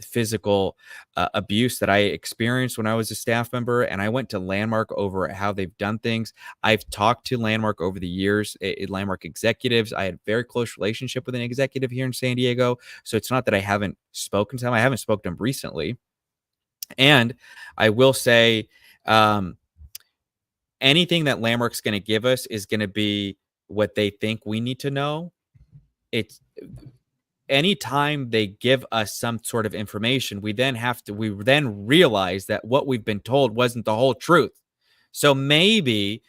physical abuse that I experienced when I was a staff member, and I went to Landmark over how they've done things. I've talked to Landmark over the years, Landmark executives. I had a very close relationship with an executive here in San Diego, so it's not that I haven't spoken to them. I haven't spoken to them recently. And I will say, anything that Landmark's going to give us is going to be what they think we need to know. It's anytime they give us some sort of information, we then realize that what we've been told wasn't the whole truth. So maybe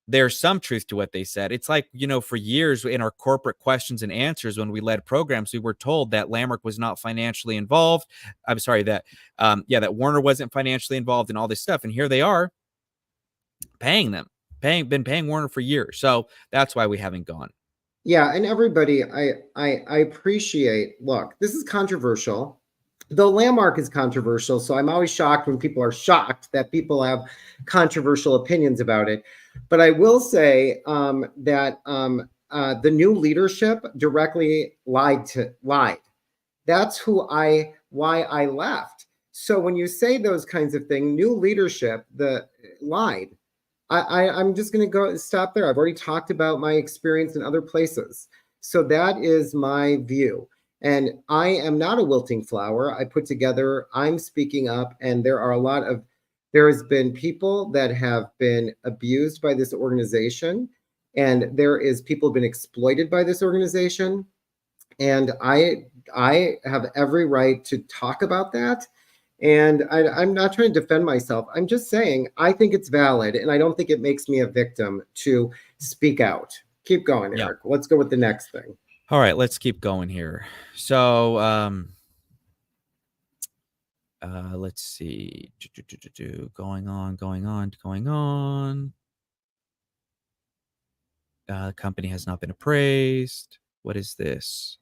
there's some truth to what they said. It's like, for years in our corporate questions and answers, when we led programs, we were told that Landmark was not financially involved. I'm sorry, that Warner wasn't financially involved in all this stuff. And here they are been paying Warner for years. So that's why we haven't gone. Yeah. And everybody, I appreciate, look, this is controversial. Though Landmark is controversial, so I'm always shocked when people are shocked that people have controversial opinions about it. But I will say that the new leadership directly lied. That's why I left. So when you say those kinds of things, new leadership, lied. I'm just going to stop there. I've already talked about my experience in other places. So that is my view. And I am not a wilting flower. I'm speaking up, and there has been people that have been abused by this organization, and there is people who have been exploited by this organization. And I have every right to talk about that. And I'm not trying to defend myself. I'm just saying, I think it's valid, and I don't think it makes me a victim to speak out. Keep going, Eric. Yeah. Let's go with the next thing. All right, let's keep going here. So let's see. Going on. The company has not been appraised. What is this?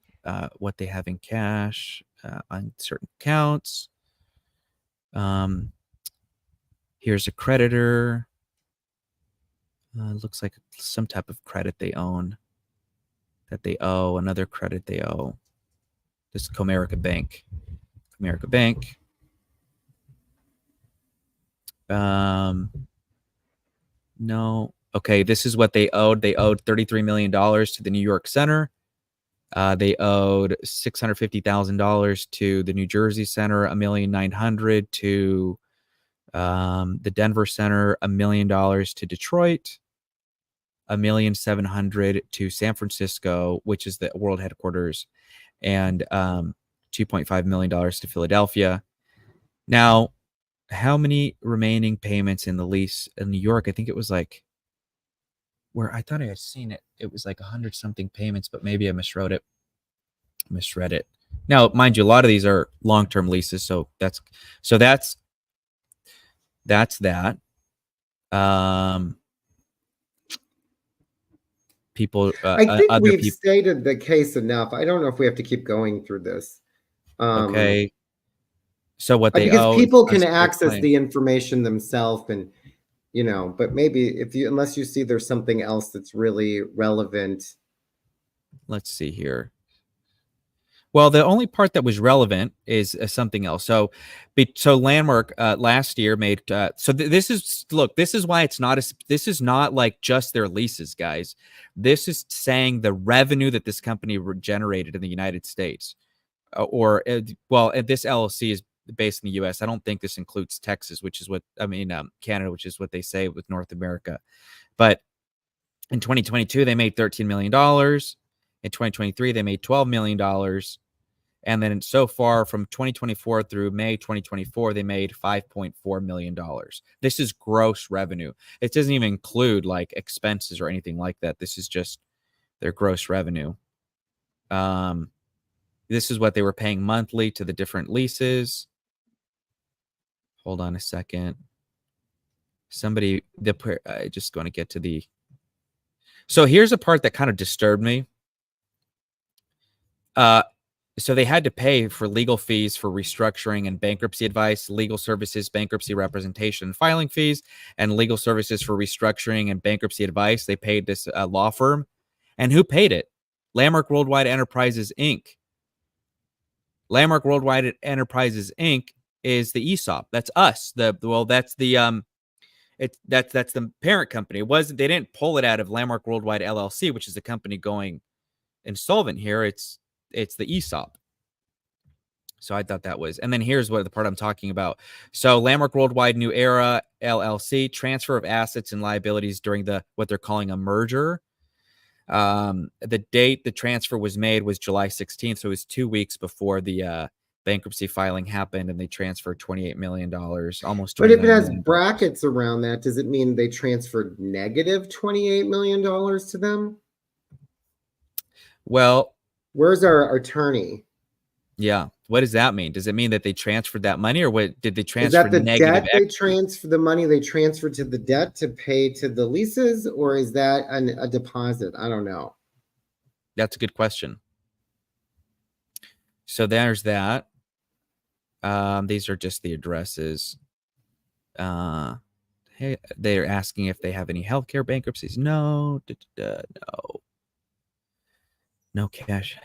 What they have in cash on certain accounts. Here's a creditor. Looks like some type of credit they own. That they owe, another credit they owe. This is Comerica Bank. No. Okay, this is what they owed. They owed $33 million to the New York Center. They owed $650,000 to the New Jersey Center, $1,900,000 to the Denver Center, $1 million to Detroit, $1,700,000 to San Francisco, which is the world headquarters, and $2.5 million to Philadelphia. Now, how many remaining payments in the lease in New York? I think it was like, where I thought I had seen it. It was like 100 something payments, but maybe I misread it. Now, mind you, a lot of these are long-term leases, so that's that. People, I think other we've people. stated the case enough. I don't know if we have to keep going through this. Okay. So what they Because owe is people can unsecured access claim. the information themselves, and but maybe unless you see there's something else that's really relevant. Let's see here. Well, the only part that was relevant is something else. So Landmark last year made. This is why it's not this is not like just their leases, guys. This is saying the revenue that this company generated in the United States, this LLC is based in the U.S. I don't think this includes Texas, which is Canada, which is what they say with North America. But in 2022, they made $13 million. In 2023, they made $12 million. And then so far from 2024 through May 2024, they made $5.4 million. This is gross revenue. It doesn't even include like expenses or anything like that. This is just their gross revenue. This is what they were paying monthly to the different leases. Hold on a second. I just going to get to the. So here's a part that kind of disturbed me. So they had to pay for legal fees for restructuring and bankruptcy advice, legal services, bankruptcy representation, filing fees, and legal services for restructuring and bankruptcy advice. They paid this law firm. And who paid it? Landmark Worldwide Enterprises, Inc. Landmark Worldwide Enterprises, Inc. is the ESOP. That's us. That's the parent company. They didn't pull it out of Landmark Worldwide LLC, which is the company going insolvent here. It's the ESOP. So I thought that was, and then here's what the part I'm talking about. So Landmark Worldwide New Era LLC, transfer of assets and liabilities during what they're calling a merger. The date the transfer was made was July 16th. So it was 2 weeks before the bankruptcy filing happened, and they transferred $28 million, almost $29 But if it has million. brackets around that, does it mean they transferred negative $28 million to them? Well, where's our attorney? Yeah. What does that mean? Does it mean that they transferred that money, or what did they transfer? Is that the negative debt they transfer, the money they transfer to the debt to pay to the leases, or is that a deposit? I don't know. That's a good question. So there's that. These are just the addresses. Hey, they're asking if they have any healthcare bankruptcies. No. No cash.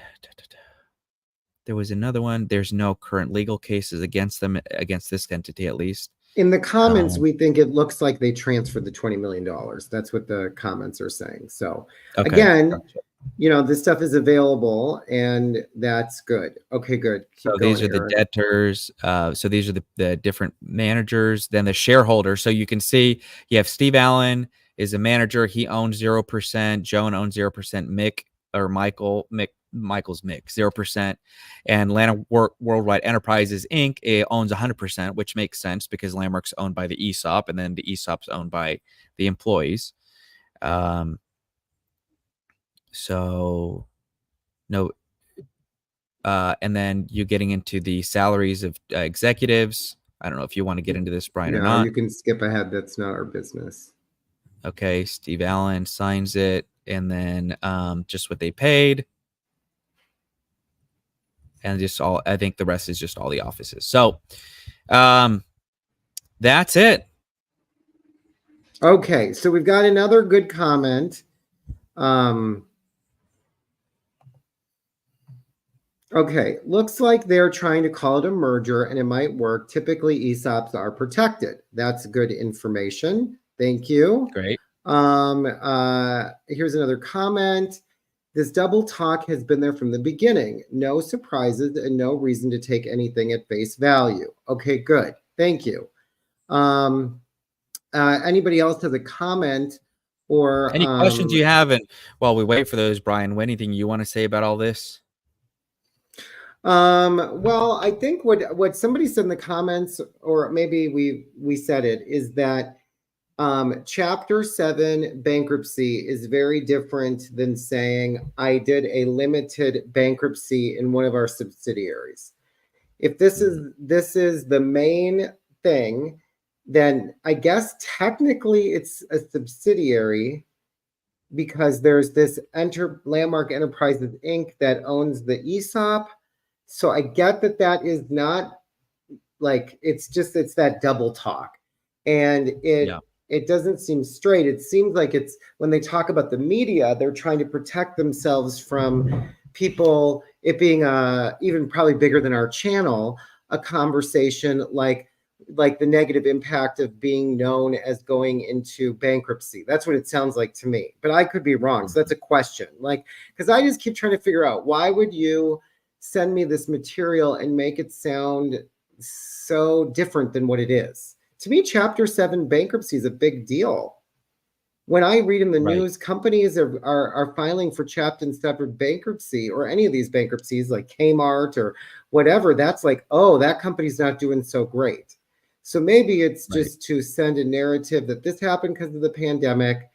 There was another one. There's no current legal cases against them, against this entity at least. In the comments, we think it looks like they transferred the $20 million. That's what the comments are saying. So again, gotcha. This stuff is available, and that's good. Okay, good. So these are the debtors. So these are the different managers, then the shareholders. So you can see you have Steve Allen is a manager. He owns 0%. Joan owns 0%. Michael's Mick 0%, and Landmark Worldwide Enterprises Inc. owns 100%, which makes sense because Landmark's owned by the ESOP, and then the ESOP's owned by the employees. So no, and then you're getting into the salaries of executives. I don't know if you want to get into this, Brian, or not. You can skip ahead. That's not our business. Okay, Steve Allen signs it, and then just what they paid. And I think the rest is just all the offices. So that's it. Okay, so we've got another good comment. Okay, looks like they're trying to call it a merger and it might work. Typically, ESOPs are protected. That's good information. Thank you. Great. Here's another comment. This double talk has been there from the beginning. No surprises and no reason to take anything at face value. Okay, good. Thank you. Anybody else has a comment or Any questions you have? And while we wait for those, Brian, anything you want to say about all this? Well, I think what somebody said in the comments, or maybe we said it, is that Chapter 7 bankruptcy is very different than saying I did a limited bankruptcy in one of our subsidiaries. If this is the main thing, then I guess technically it's a subsidiary because there's this Landmark Enterprises Inc. that owns the ESOP. So I get that is not like it's that double talk, and it doesn't seem straight. It seems like it's when they talk about the media, they're trying to protect themselves from people, it being even probably bigger than our channel, a conversation like the negative impact of being known as going into bankruptcy. That's what it sounds like to me, but I could be wrong. So that's a question. Like, because I just keep trying to figure out, why would you send me this material and make it sound so different than what it is? To me, Chapter 7 bankruptcy is a big deal. When I read in the news, companies are filing for Chapter 7 bankruptcy, or any of these bankruptcies like Kmart or whatever, that's like, oh, that company's not doing so great. So maybe it's just to send a narrative that this happened because of the pandemic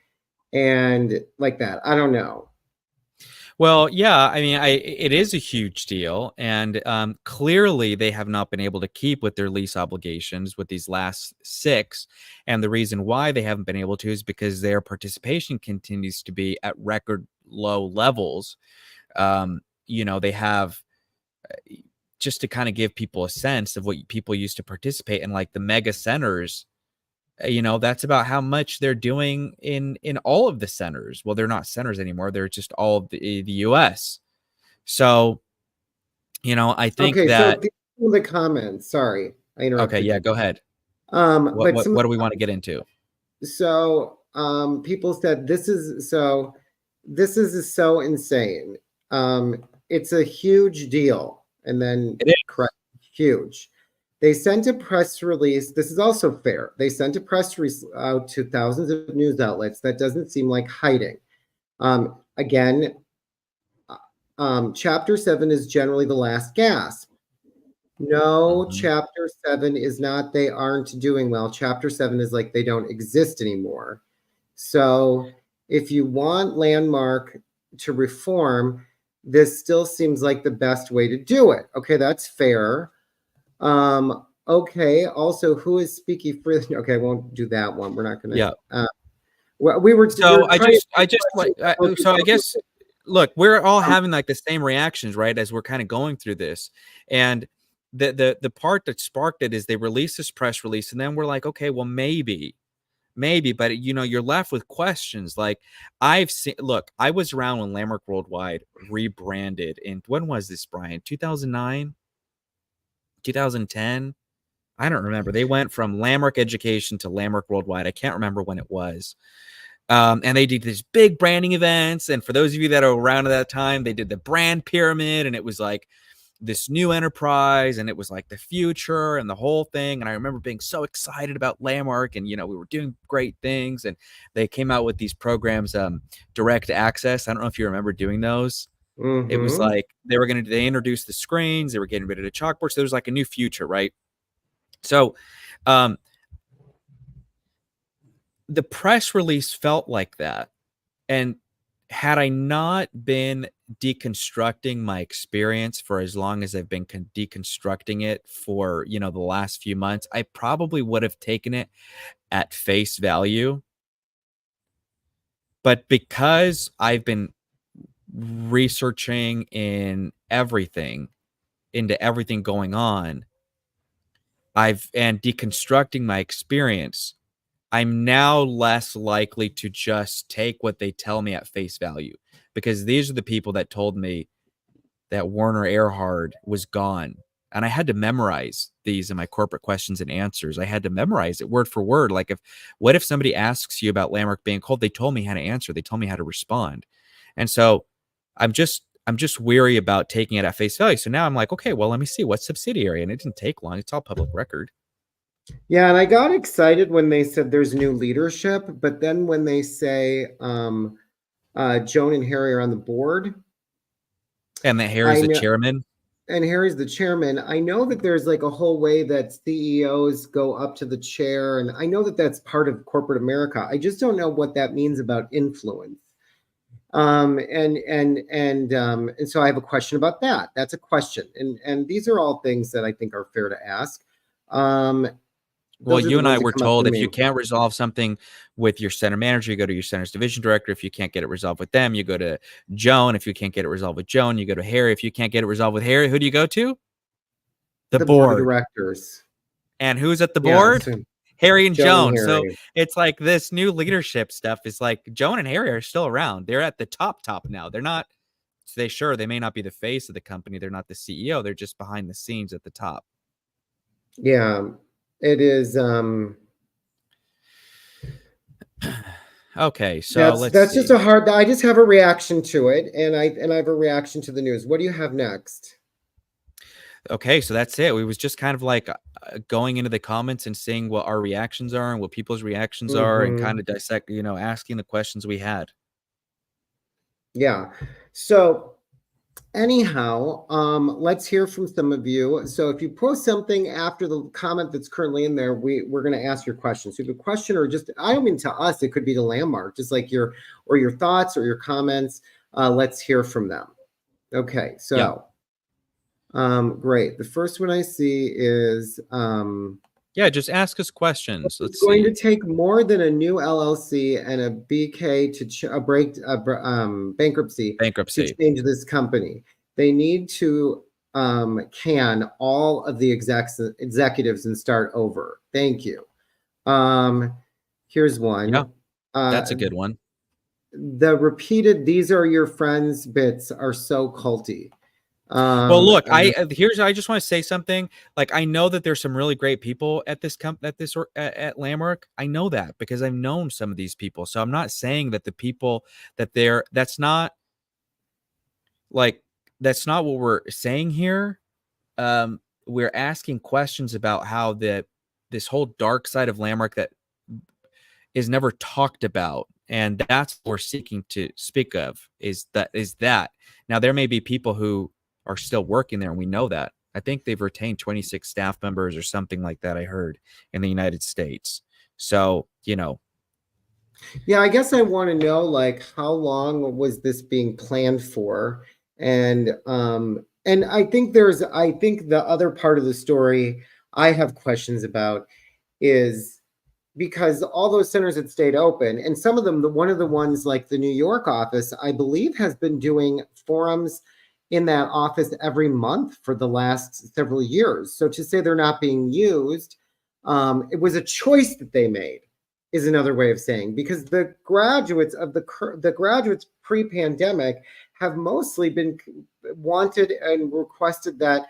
and like that. I don't know. Well, yeah, I mean, it is a huge deal, and clearly they have not been able to keep with their lease obligations with these last 6, and the reason why they haven't been able to is because their participation continues to be at record low levels. They have, just to kind of give people a sense of what people used to participate in, like the mega centers. That's about how much they're doing in all of the centers. Well, they're not centers anymore. They're just all of the US. So, I think that. So the comments, sorry, I interrupted. Okay, yeah, go ahead. What do we want to get into? So, people said this is so insane. It's a huge deal. And then correct, huge. They sent a press release. This is also fair. They sent a press release out to thousands of news outlets. That doesn't seem like hiding. Again, Chapter 7 is generally the last gasp. No, Chapter 7 is not they aren't doing well. Chapter 7 is like they don't exist anymore. So if you want Landmark to reform, this still seems like the best way to do it. Okay, that's fair. Okay, also, who is speaking for? Okay, I won't do that one. We're not going to. Yeah. We were. So I guess, look, we're all having like the same reactions, right? As we're kind of going through this, and the part that sparked it is they released this press release, and then we're like, okay, well, maybe, but you're left with questions. Like, I've seen. Look, I was around when Landmark Worldwide rebranded in, when was this, Brian? 2009, 2010. I don't remember. They went from Landmark Education to Landmark Worldwide. I can't remember when it was. And they did these big branding events. And for those of you that are around at that time, they did the brand pyramid, and it was like this new enterprise, and it was like the future and the whole thing. And I remember being so excited about Landmark, and we were doing great things. And they came out with these programs, direct access. I don't know if you remember doing those. It was like they introduced the screens, they were getting rid of the chalkboard. So there was like a new future, right? So the press release felt like that. And had I not been deconstructing my experience for as long as I've been deconstructing it for, the last few months, I probably would have taken it at face value. But because I've been researching into everything going on, and deconstructing my experience, I'm now less likely to just take what they tell me at face value, because these are the people that told me that Werner Erhard was gone. And I had to memorize these in my corporate questions and answers. I had to memorize it word for word. Like, what if somebody asks you about Landmark being cold? They told me how to answer. They told me how to respond. And so I'm just weary about taking it at face value. So now I'm like, okay, well, let me see what's subsidiary. And it didn't take long. It's all public record. Yeah, and I got excited when they said there's new leadership, but then when they say Joan and Harry are on the board, and that Harry's the chairman. And Harry's the chairman. I know that there's like a whole way that CEOs go up to the chair, and I know that that's part of corporate America. I just don't know what that means about influence. And so I have a question about that. That's a question, and these are all things that I think are fair to ask. Well, you and I were told if you can't resolve something with your center manager, you go to your center's division director. If you can't get it resolved with them, you go to Joan. If you can't get it resolved with Joan, you go to Harry. If you can't get it resolved with Harry, who do you go to? The board of directors. And who's at the board? So Harry and Joan. So it's like this new leadership stuff is like Joan and Harry are still around. They're at the top now. They're not. They may not be the face of the company. They're not the CEO. They're just behind the scenes at the top. Yeah. It is okay, so that's just a hard. I just have a reaction to it, and I have a reaction to the news. What do you have next? Okay, so that's it. We was just kind of like going into the comments and seeing what our reactions are and what people's reactions are, and kind of dissect, asking the questions we had. Yeah. So anyhow, let's hear from some of you. So if you post something after the comment that's currently in there, we're going to ask your questions. So if you have a question, or just, I don't mean to us, it could be to Landmark, just like your thoughts or your comments. Let's hear from them. Okay. So, great. The first one I see is, just ask us questions. It's going to take more than a new LLC and a BK bankruptcy to change this company. They need to can all of the executives and start over. Thank you. Here's one. Yeah, that's a good one. The repeated "these are your friends" bits are so culty. Well, look, I just want to say something. Like, I know that there's some really great people at at Landmark. I know that because I've known some of these people. So I'm not saying that the people that's not what we're saying here. We're asking questions about how this whole dark side of Landmark that is never talked about. And that's what we're seeking to speak of is that. Now, there may be people who are still working there, and we know that. I think they've retained 26 staff members or something like that, I heard, in the United States. So, Yeah, I guess I want to know, like, how long was this being planned for? And I think the other part of the story I have questions about is because all those centers had stayed open, and some of them, one of the ones like the New York office, I believe, has been doing forums in that office every month for the last several years. So to say they're not being used, it was a choice that they made, is another way of saying, because the graduates pre-pandemic have mostly been wanted and requested that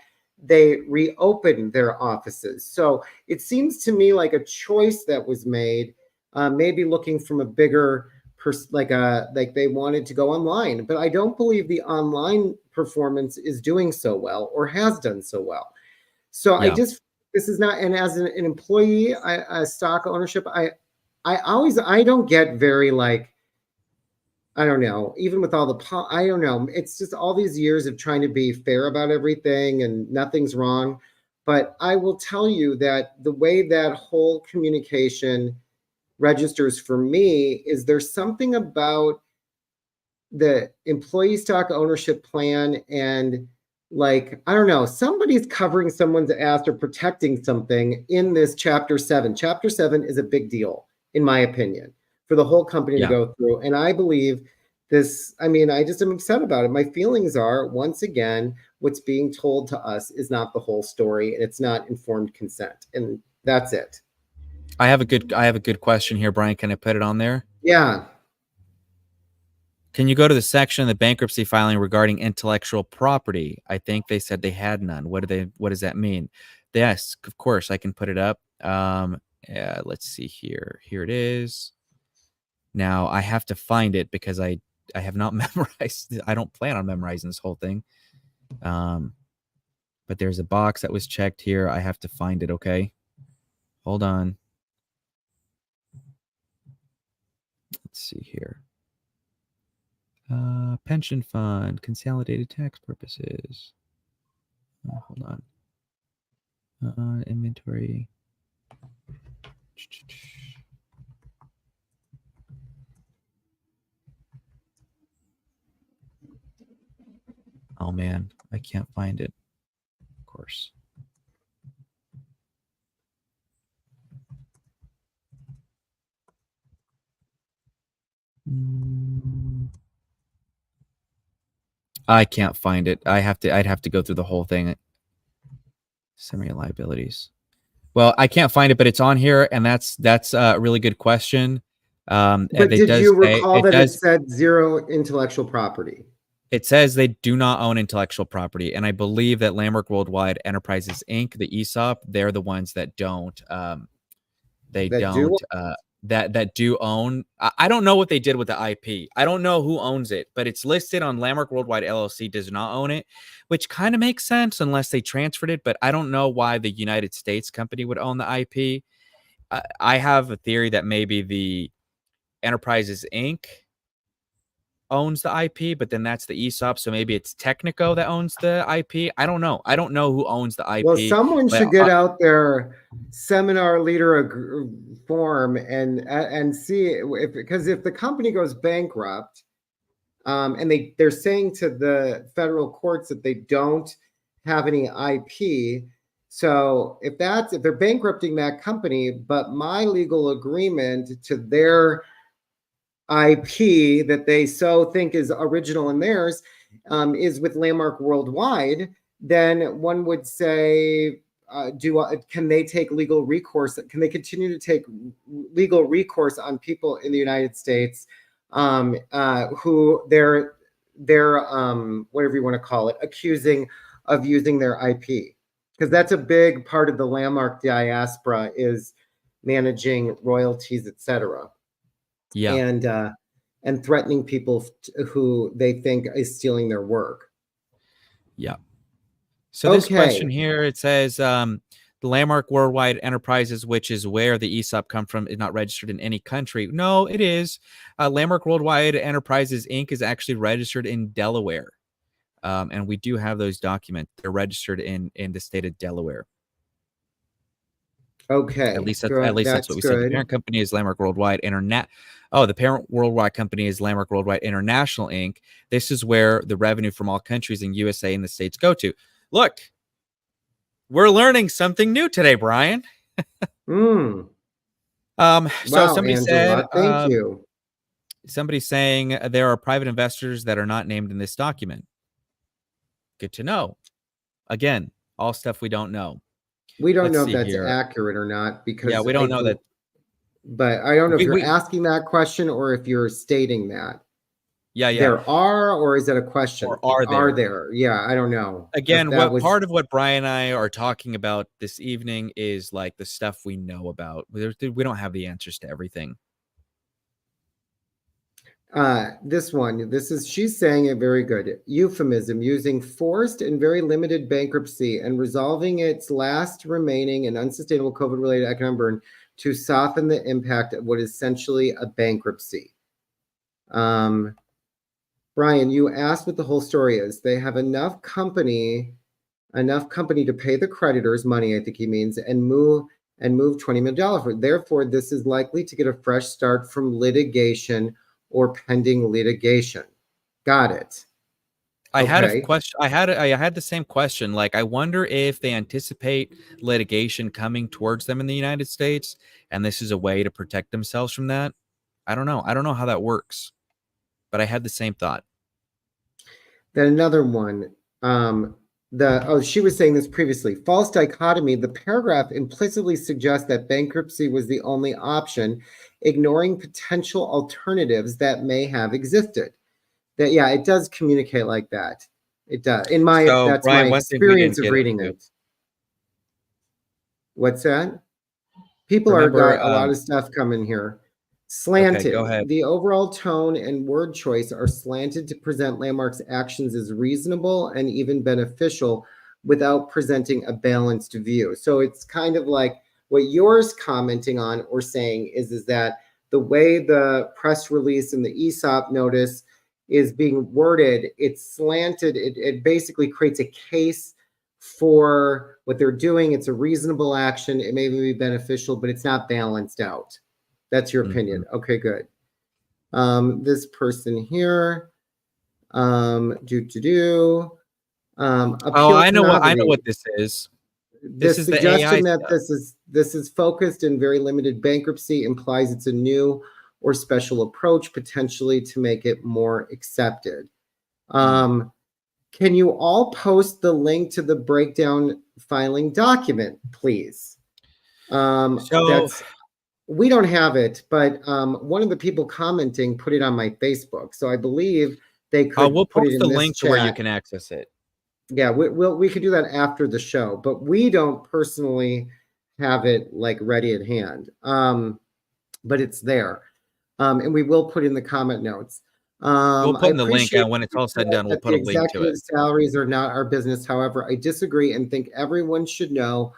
they reopen their offices. So it seems to me like a choice that was made, maybe looking from a bigger like they wanted to go online, but I don't believe the online performance is doing so well or has done so well. So yeah. This is not, and as an employee, stock ownership, I don't get very, like, I don't know, even with all I don't know, it's just all these years of trying to be fair about everything and nothing's wrong. But I will tell you that the way that whole communication registers for me is there's something about the employee stock ownership plan, and, like, I don't know, somebody's covering someone's ass or protecting something in this Chapter 7. Chapter 7 is a big deal, in my opinion, for the whole company to go through. And I believe this, I mean, I just am upset about it. My feelings are, once again, what's being told to us is not the whole story, and it's not informed consent. And that's it. I have a good question here, Brian. Can I put it on there? Yeah. Can you go to the section of the bankruptcy filing regarding intellectual property? I think they said they had none. What does that mean? Yes, of course, I can put it up. Yeah, let's see here. Here it is. Now I have to find it because I have not memorized. I don't plan on memorizing this whole thing. But there's a box that was checked here. I have to find it. Okay, hold on. Let's see here. Pension fund, consolidated tax purposes. Hold on. Inventory. Oh man, I can't find it. Of course. I can't find it. I'd have to go through the whole thing. Summary of liabilities. Well, I can't find it, but it's on here, and that's a really good question. But did you recall that it said zero intellectual property? It says they do not own intellectual property, and I believe that Landmark Worldwide Enterprises Inc., the ESOP, they're the ones that don't. That do own. I don't know what they did with the IP. I don't know who owns it, but it's listed on Landmark Worldwide LLC does not own it, which kind of makes sense unless they transferred it. But I don't know why the United States company would own the IP. I have a theory that maybe the Enterprises Inc. owns the IP, but then that's the ESOP. So maybe it's Technico that owns the IP. I don't know. I don't know who owns the IP. Well, someone should get out their seminar leader form and see if, because if the company goes bankrupt, and they're saying to the federal courts that they don't have any IP. So if they're bankrupting that company, but my legal agreement to their IP that they so think is original in theirs is with Landmark Worldwide, then one would say, can they take legal recourse? Can they continue to take legal recourse on people in the United States who they're whatever you want to call it, accusing of using their IP? Because that's a big part of the Landmark diaspora, is managing royalties, etc. Yeah. And threatening people who they think is stealing their work. Yeah. So this question here, it says the Landmark Worldwide Enterprises, which is where the ESOP come from, is not registered in any country. No, it is. Landmark Worldwide Enterprises Inc. is actually registered in Delaware. And we do have those documents. They're registered in the state of Delaware. Okay. At least that's what we said. The parent company is Landmark Worldwide the parent worldwide company is Landmark Worldwide International Inc. This is where the revenue from all countries in USA and the states go to. Look, we're learning something new today, Brian. So somebody Angela, said, thank you. Somebody's saying there are private investors that are not named in this document. Good to know. Again, all stuff we don't know. We don't know if that's accurate or not, because we don't know that. But I don't know if you're asking that question or if you're stating that. Yeah. There are, or is that a question? Or are there? Yeah, I don't know. Again, part of what Brian and I are talking about this evening is like the stuff we know about. We don't have the answers to everything. She's saying a very good euphemism, using forced and very limited bankruptcy and resolving its last remaining and unsustainable COVID-related economic burden to soften the impact of what is essentially a bankruptcy. Brian, you asked what the whole story is. They have enough company to pay the creditors money, I think he means, and move $20 million. Therefore, this is likely to get a fresh start from litigation or pending litigation. Got it. I had a question. I had the same question. Like, I wonder if they anticipate litigation coming towards them in the United States, and this is a way to protect themselves from that. I don't know. I don't know how that works, but I had the same thought. Then another one. She was saying this previously. False dichotomy. The paragraph implicitly suggests that bankruptcy was the only option, ignoring potential alternatives that may have existed. that, yeah, it does communicate like that. It does. So, That's my Brian, one thing we experience didn't of get reading into. it. What's that? People are Remember, got a lot of stuff coming here. okay, go Slanted. ahead. The overall tone and word choice are slanted to present Landmark's actions as reasonable and even beneficial without presenting a balanced view. So it's kind of like what yours commenting on or saying is that the way the press release and the ESOP notice is being worded, it's slanted. It basically creates a case for what they're doing. It's a reasonable action. It may even be beneficial, but it's not balanced out. That's your opinion. Okay, good. This person here, Oh, appeal I to know novelty. what this is. The This is the AI suggestion that stuff. this is focused in very limited bankruptcy implies it's a new or special approach, potentially to make it more accepted. Can you all post the link to the breakdown filing document, please? So, We don't have it, but one of the people commenting put it on my Facebook, so I believe they could we'll put it post the in this link to where you chat. can access it. Yeah, we could do that after the show, but we don't personally have it like ready at hand. But it's there, and we will put in the comment notes. We'll I put in the link, appreciate and when it's all said and done, we'll that the put a link to it. executive salaries are not our business. However, I disagree and think everyone should know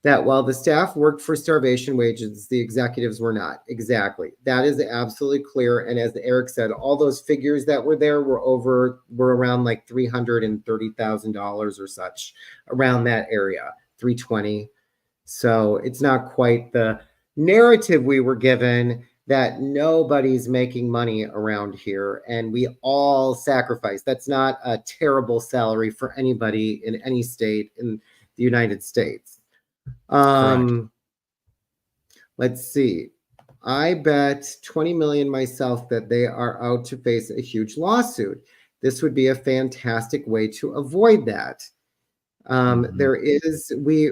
that while the staff worked for starvation wages, the executives were not. Exactly. That is absolutely clear. And as Eric said, all those figures that were there were around like $330,000 or such, around that area, 320. So it's not quite the narrative we were given that nobody's making money around here and we all sacrifice. That's not a terrible salary for anybody in any state in the United States. Correct. Let's see. I bet 20 million myself that they are out to face a huge lawsuit. This would be a fantastic way to avoid that. There is, we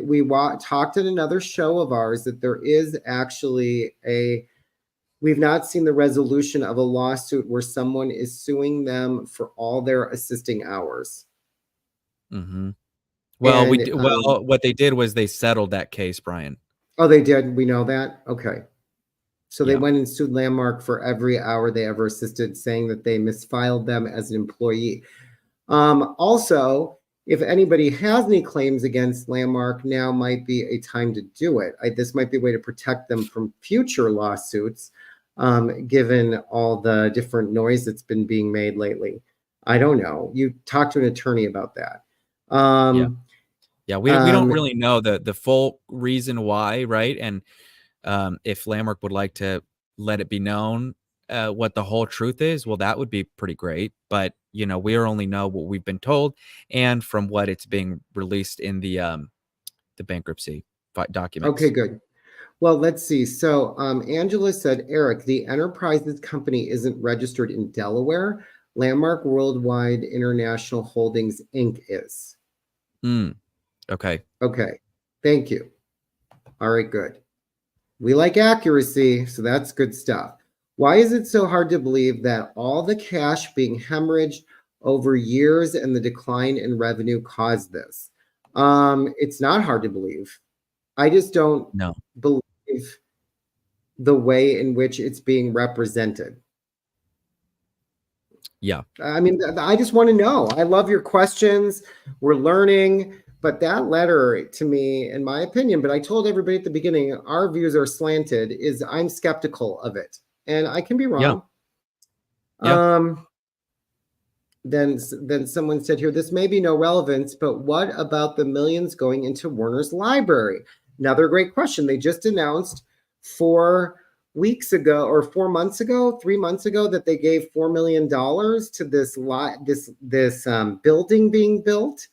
talked in another show of ours that there is actually we've not seen the resolution of a lawsuit where someone is suing them for all their assisting hours. Well, And what they did was they settled that case, Brian. oh, they did. We know that. Okay. So they Yeah. went and sued Landmark for every hour they ever assisted, saying that they misfiled them as an employee. Also, if anybody has any claims against Landmark, now might be a time to do it. This might be a way to protect them from future lawsuits, given all the different noise that's been being made lately. I don't know. You talk to an attorney about that. Yeah, we don't really know the full reason why, right? And if Landmark would like to let it be known what the whole truth is, well, that would be pretty great. But we only know what we've been told, and from what it's being released in the bankruptcy documents. Okay, good. Well, let's see. So Angela said, Eric, the Enterprises company isn't registered in Delaware. Landmark Worldwide International Holdings, Inc. is. Okay. Okay. Thank you. All right, good. We like accuracy, so that's good stuff. Why is it so hard to believe that all the cash being hemorrhaged over years and the decline in revenue caused this? It's not hard to believe. I just don't believe the way in which it's being represented. Yeah. I mean, I just want to know. I love your questions. We're learning. But that letter, to me, in my opinion, but I told everybody at the beginning, our views are slanted, is I'm skeptical of it. And I can be wrong. Yeah. Then someone said here, this may be no relevance, but what about the millions going into Warner's library? Another great question. They just announced 4 weeks ago or 4 months ago, 3 months ago, that they gave $4 million to this building being built.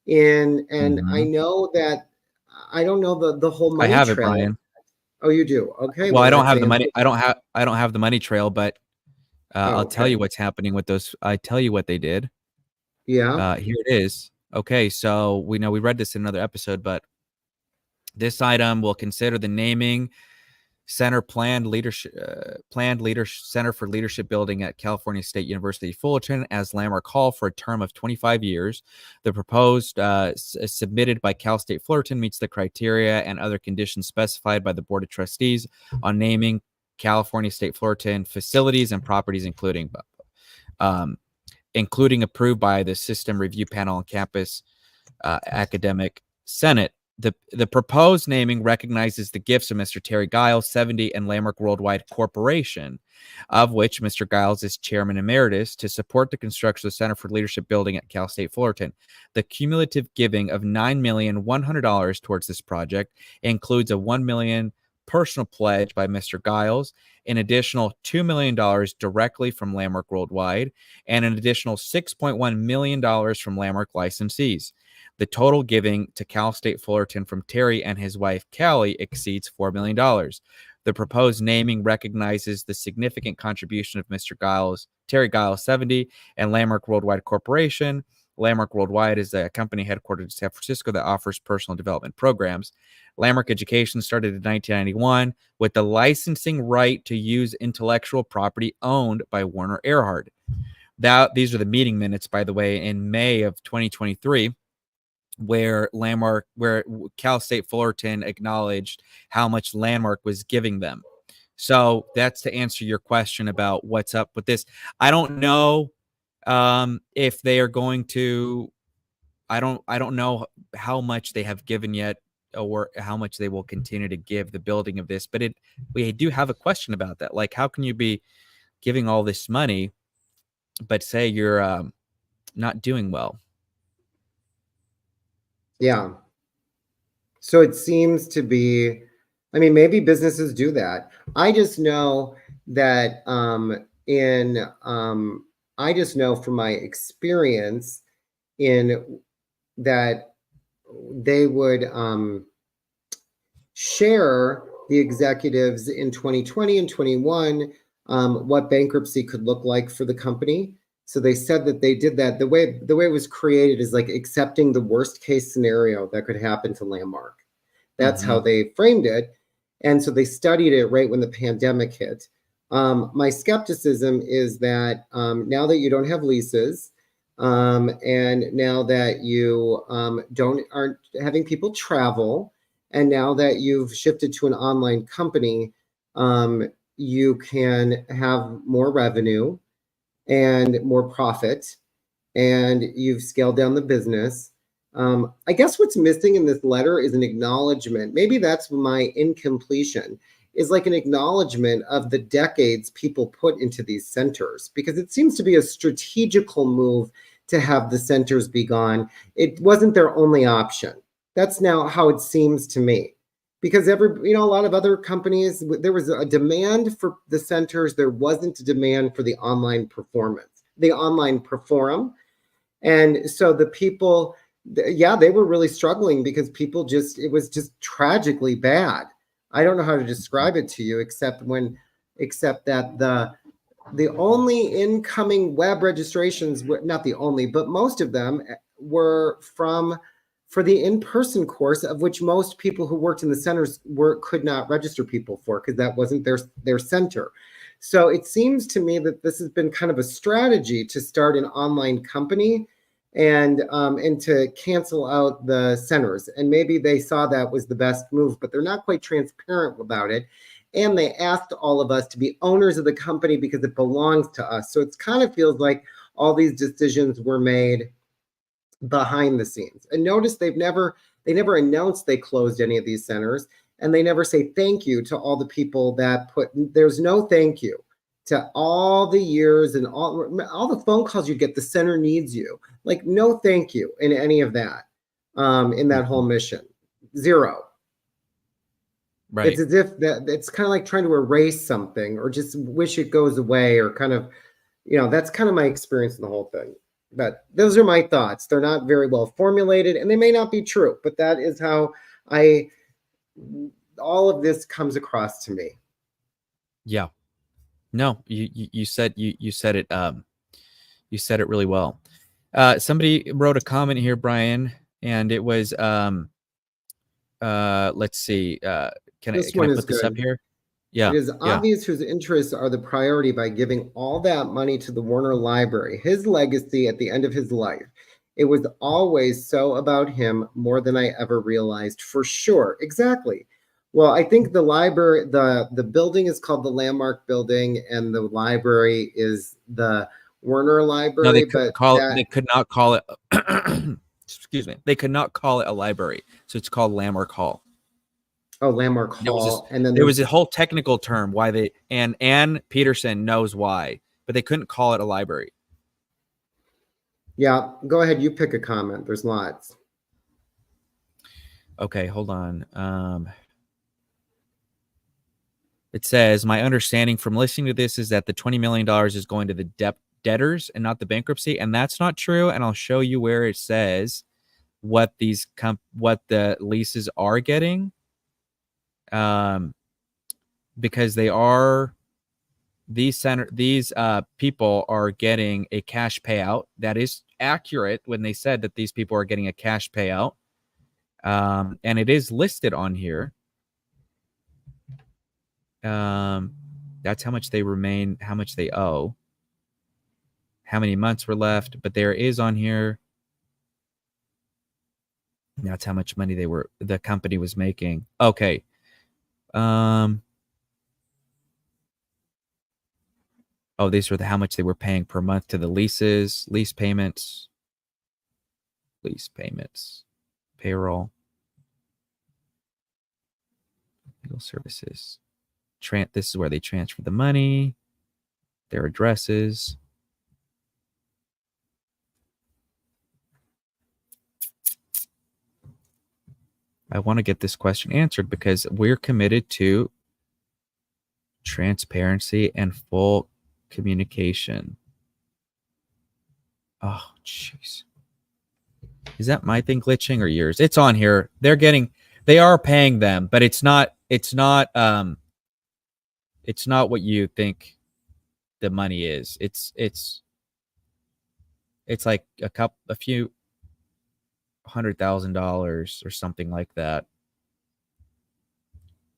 And I know that I don't know the whole money I have trail. it, Brian. Oh, you do? Okay. Well, I don't have the money. I don't have the money trail, but I'll tell okay. you what's happening with those. I tell you what they did. Yeah. Here it is. Okay, so we read this in another episode, but this item will consider the naming Center Center for Leadership Building at California State University Fullerton as Landmark Hall for a term of 25 years. The proposed submitted by Cal State Fullerton meets the criteria and other conditions specified by the Board of Trustees on naming California State Fullerton facilities and properties, including approved by the System Review Panel on Campus Academic Senate. The proposed naming recognizes the gifts of Mr. Terry Giles, 70, and Landmark Worldwide Corporation, of which Mr. Giles is chairman emeritus, to support the construction of the Center for Leadership Building at Cal State Fullerton. The cumulative giving of $9,100,000 towards this project includes a $1 million personal pledge by Mr. Giles, an additional $2 million directly from Landmark Worldwide, and an additional $6.1 million from Landmark licensees. The total giving to Cal State Fullerton from Terry and his wife, Callie, exceeds $4 million. The proposed naming recognizes the significant contribution of Mr. Giles, Terry Giles, 70, and Landmark Worldwide Corporation. Landmark Worldwide is a company headquartered in San Francisco that offers personal development programs. Landmark Education started in 1991 with the licensing right to use intellectual property owned by Werner Erhard. These are the meeting minutes, by the way, in May of 2023. Where Cal State Fullerton acknowledged how much Landmark was giving them. So that's to answer your question about what's up with this. I don't know if they are going to. I don't know how much they have given yet, or how much they will continue to give the building of this. But we do have a question about that. Like, how can you be giving all this money, but say you're not doing well? Yeah. So it seems to be, I mean, maybe businesses do that. I just know that I just know from my experience in that they would share the executives in 2020 and 21 what bankruptcy could look like for the company. So they said that they did that. The way it was created is like accepting the worst case scenario that could happen to Landmark. That's how they framed it. And so they studied it right when the pandemic hit. My skepticism is that now that you don't have leases, and now that you aren't having people travel, and now that you've shifted to an online company, you can have more revenue and more profit, and you've scaled down the business. I guess what's missing in this letter is an acknowledgement. Maybe that's my incompletion, is like an acknowledgement of the decades people put into these centers, because it seems to be a strategical move to have the centers be gone. It wasn't their only option. That's now how it seems to me. Because a lot of other companies, there was a demand for the centers. There wasn't a demand for the online performance, the online perform. And so the people, they were really struggling because it was just tragically bad. I don't know how to describe it to you, except that the only incoming web registrations, not the only, but most of them were for the in-person course, of which most people who worked in the centers could not register people for, because that wasn't their center. So it seems to me that this has been kind of a strategy to start an online company and to cancel out the centers. And maybe they saw that was the best move, but they're not quite transparent about it. And they asked all of us to be owners of the company because it belongs to us. So it kind of feels like all these decisions were made behind the scenes. And notice they never announced they closed any of these centers, and they never say thank you to all the people that there's no thank you to all the years and all the phone calls you get. The center needs you. Like, no thank you in any of that, in that whole mission. Zero. Right. It's as if it's kind of like trying to erase something or just wish it goes away, or kind of, that's kind of my experience in the whole thing. But those are my thoughts. They're not very well formulated, and they may not be true, but that is how all of this comes across to me. Yeah. No, you said it. You said it really well. Somebody wrote a comment here, Brian, and it was let's see. Can I put this up here? Yeah. It is Yeah. obvious whose interests are the priority by giving all that money to the Warner Library, his legacy at the end of his life. It was always so about him more than I ever realized, for sure. Exactly. Well, I think the library, the building is called the Landmark Building, and the library is the Warner No, Library, but that, they could not call it excuse me. They could not call it a library. So it's called Landmark Hall. oh, Landmark There was Hall, and then there there's was a whole technical term why they, and Ann Peterson knows why, but they couldn't call it a library. yeah, go ahead, you pick a comment. There's lots. Okay, hold on. It says, my understanding from listening to this is that the $20 million is going to the debtors and not the bankruptcy. And that's not true. And I'll show you where it says what what the leases are getting. Because they are, these people are getting a cash payout. That is accurate when they said that these people are getting a cash payout. And it is listed on here. That's how much they remain, how much they owe, how many months were left, but there is on here. That's how much money the company was making. Okay. Oh, these were how much they were paying per month to the leases, lease payments, payroll, legal services. This is where they transfer the money, their addresses. I want to get this question answered because we're committed to transparency and full communication. Oh, jeez. Is that my thing glitching or yours? It's on here. They are paying them, but it's not what you think the money is. It's like a few $100,000 or something like that.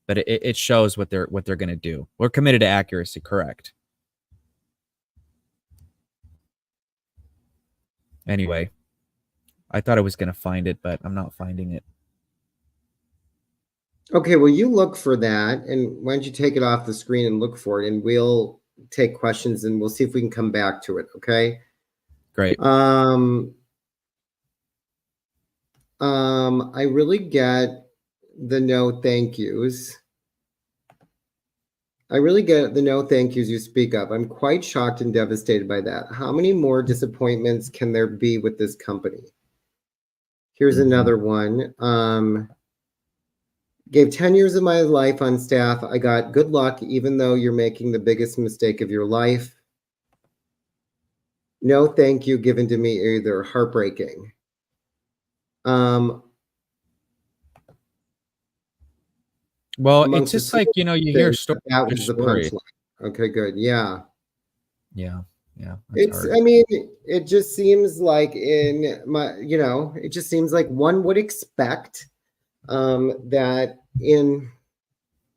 But it shows what they're going to do. We're committed to accuracy, correct? Anyway, I thought I was going to find it, but I'm not finding it. Okay, well, you look for that, and why don't you take it off the screen and look for it, and we'll take questions, and we'll see if we can come back to it, okay? Great. I really get the no thank yous. I really get the no thank yous you speak of. I'm quite shocked and devastated by that. How many more disappointments can there be with this company? Here's another one. Gave 10 years of my life on staff. I got good luck, even though you're making the biggest mistake of your life. No thank you given to me either. Heartbreaking. Well, it's just like, you hear stories. That was the punchline. Okay, good. Yeah. Yeah. I mean, it just seems like it just seems like one would expect that in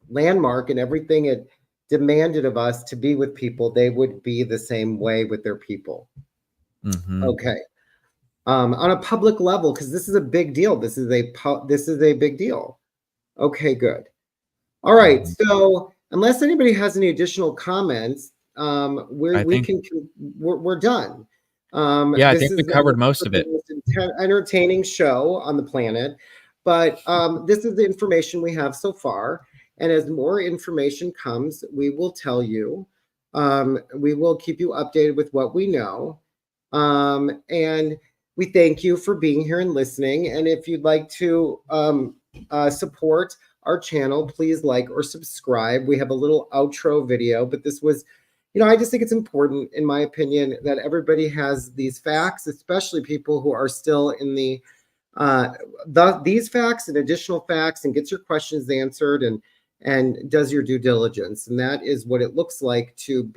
Landmark and everything it demanded of us to be with people, they would be the same way with their people. Mm-hmm. Okay. On a public level, because this is a big deal. This is a big deal. Okay, good. All right. So unless anybody has any additional comments, we're done. I think we covered most of it. Entertaining show on the planet, but this is the information we have so far. And as more information comes, we will tell you. We will keep you updated with what we know. And we thank you for being here and listening. And if you'd like to support our channel, please like or subscribe. We have a little outro video, but this was, I just think it's important, in my opinion, that everybody has these facts, especially people who are still in these facts and additional facts, and gets your questions answered and does your due diligence. And that is what it looks like to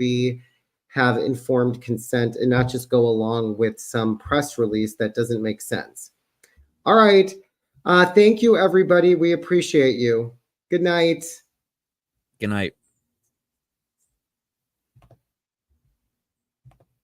have informed consent and not just go along with some press release that doesn't make sense. All right. Thank you, everybody. We appreciate you. Good night. Good night.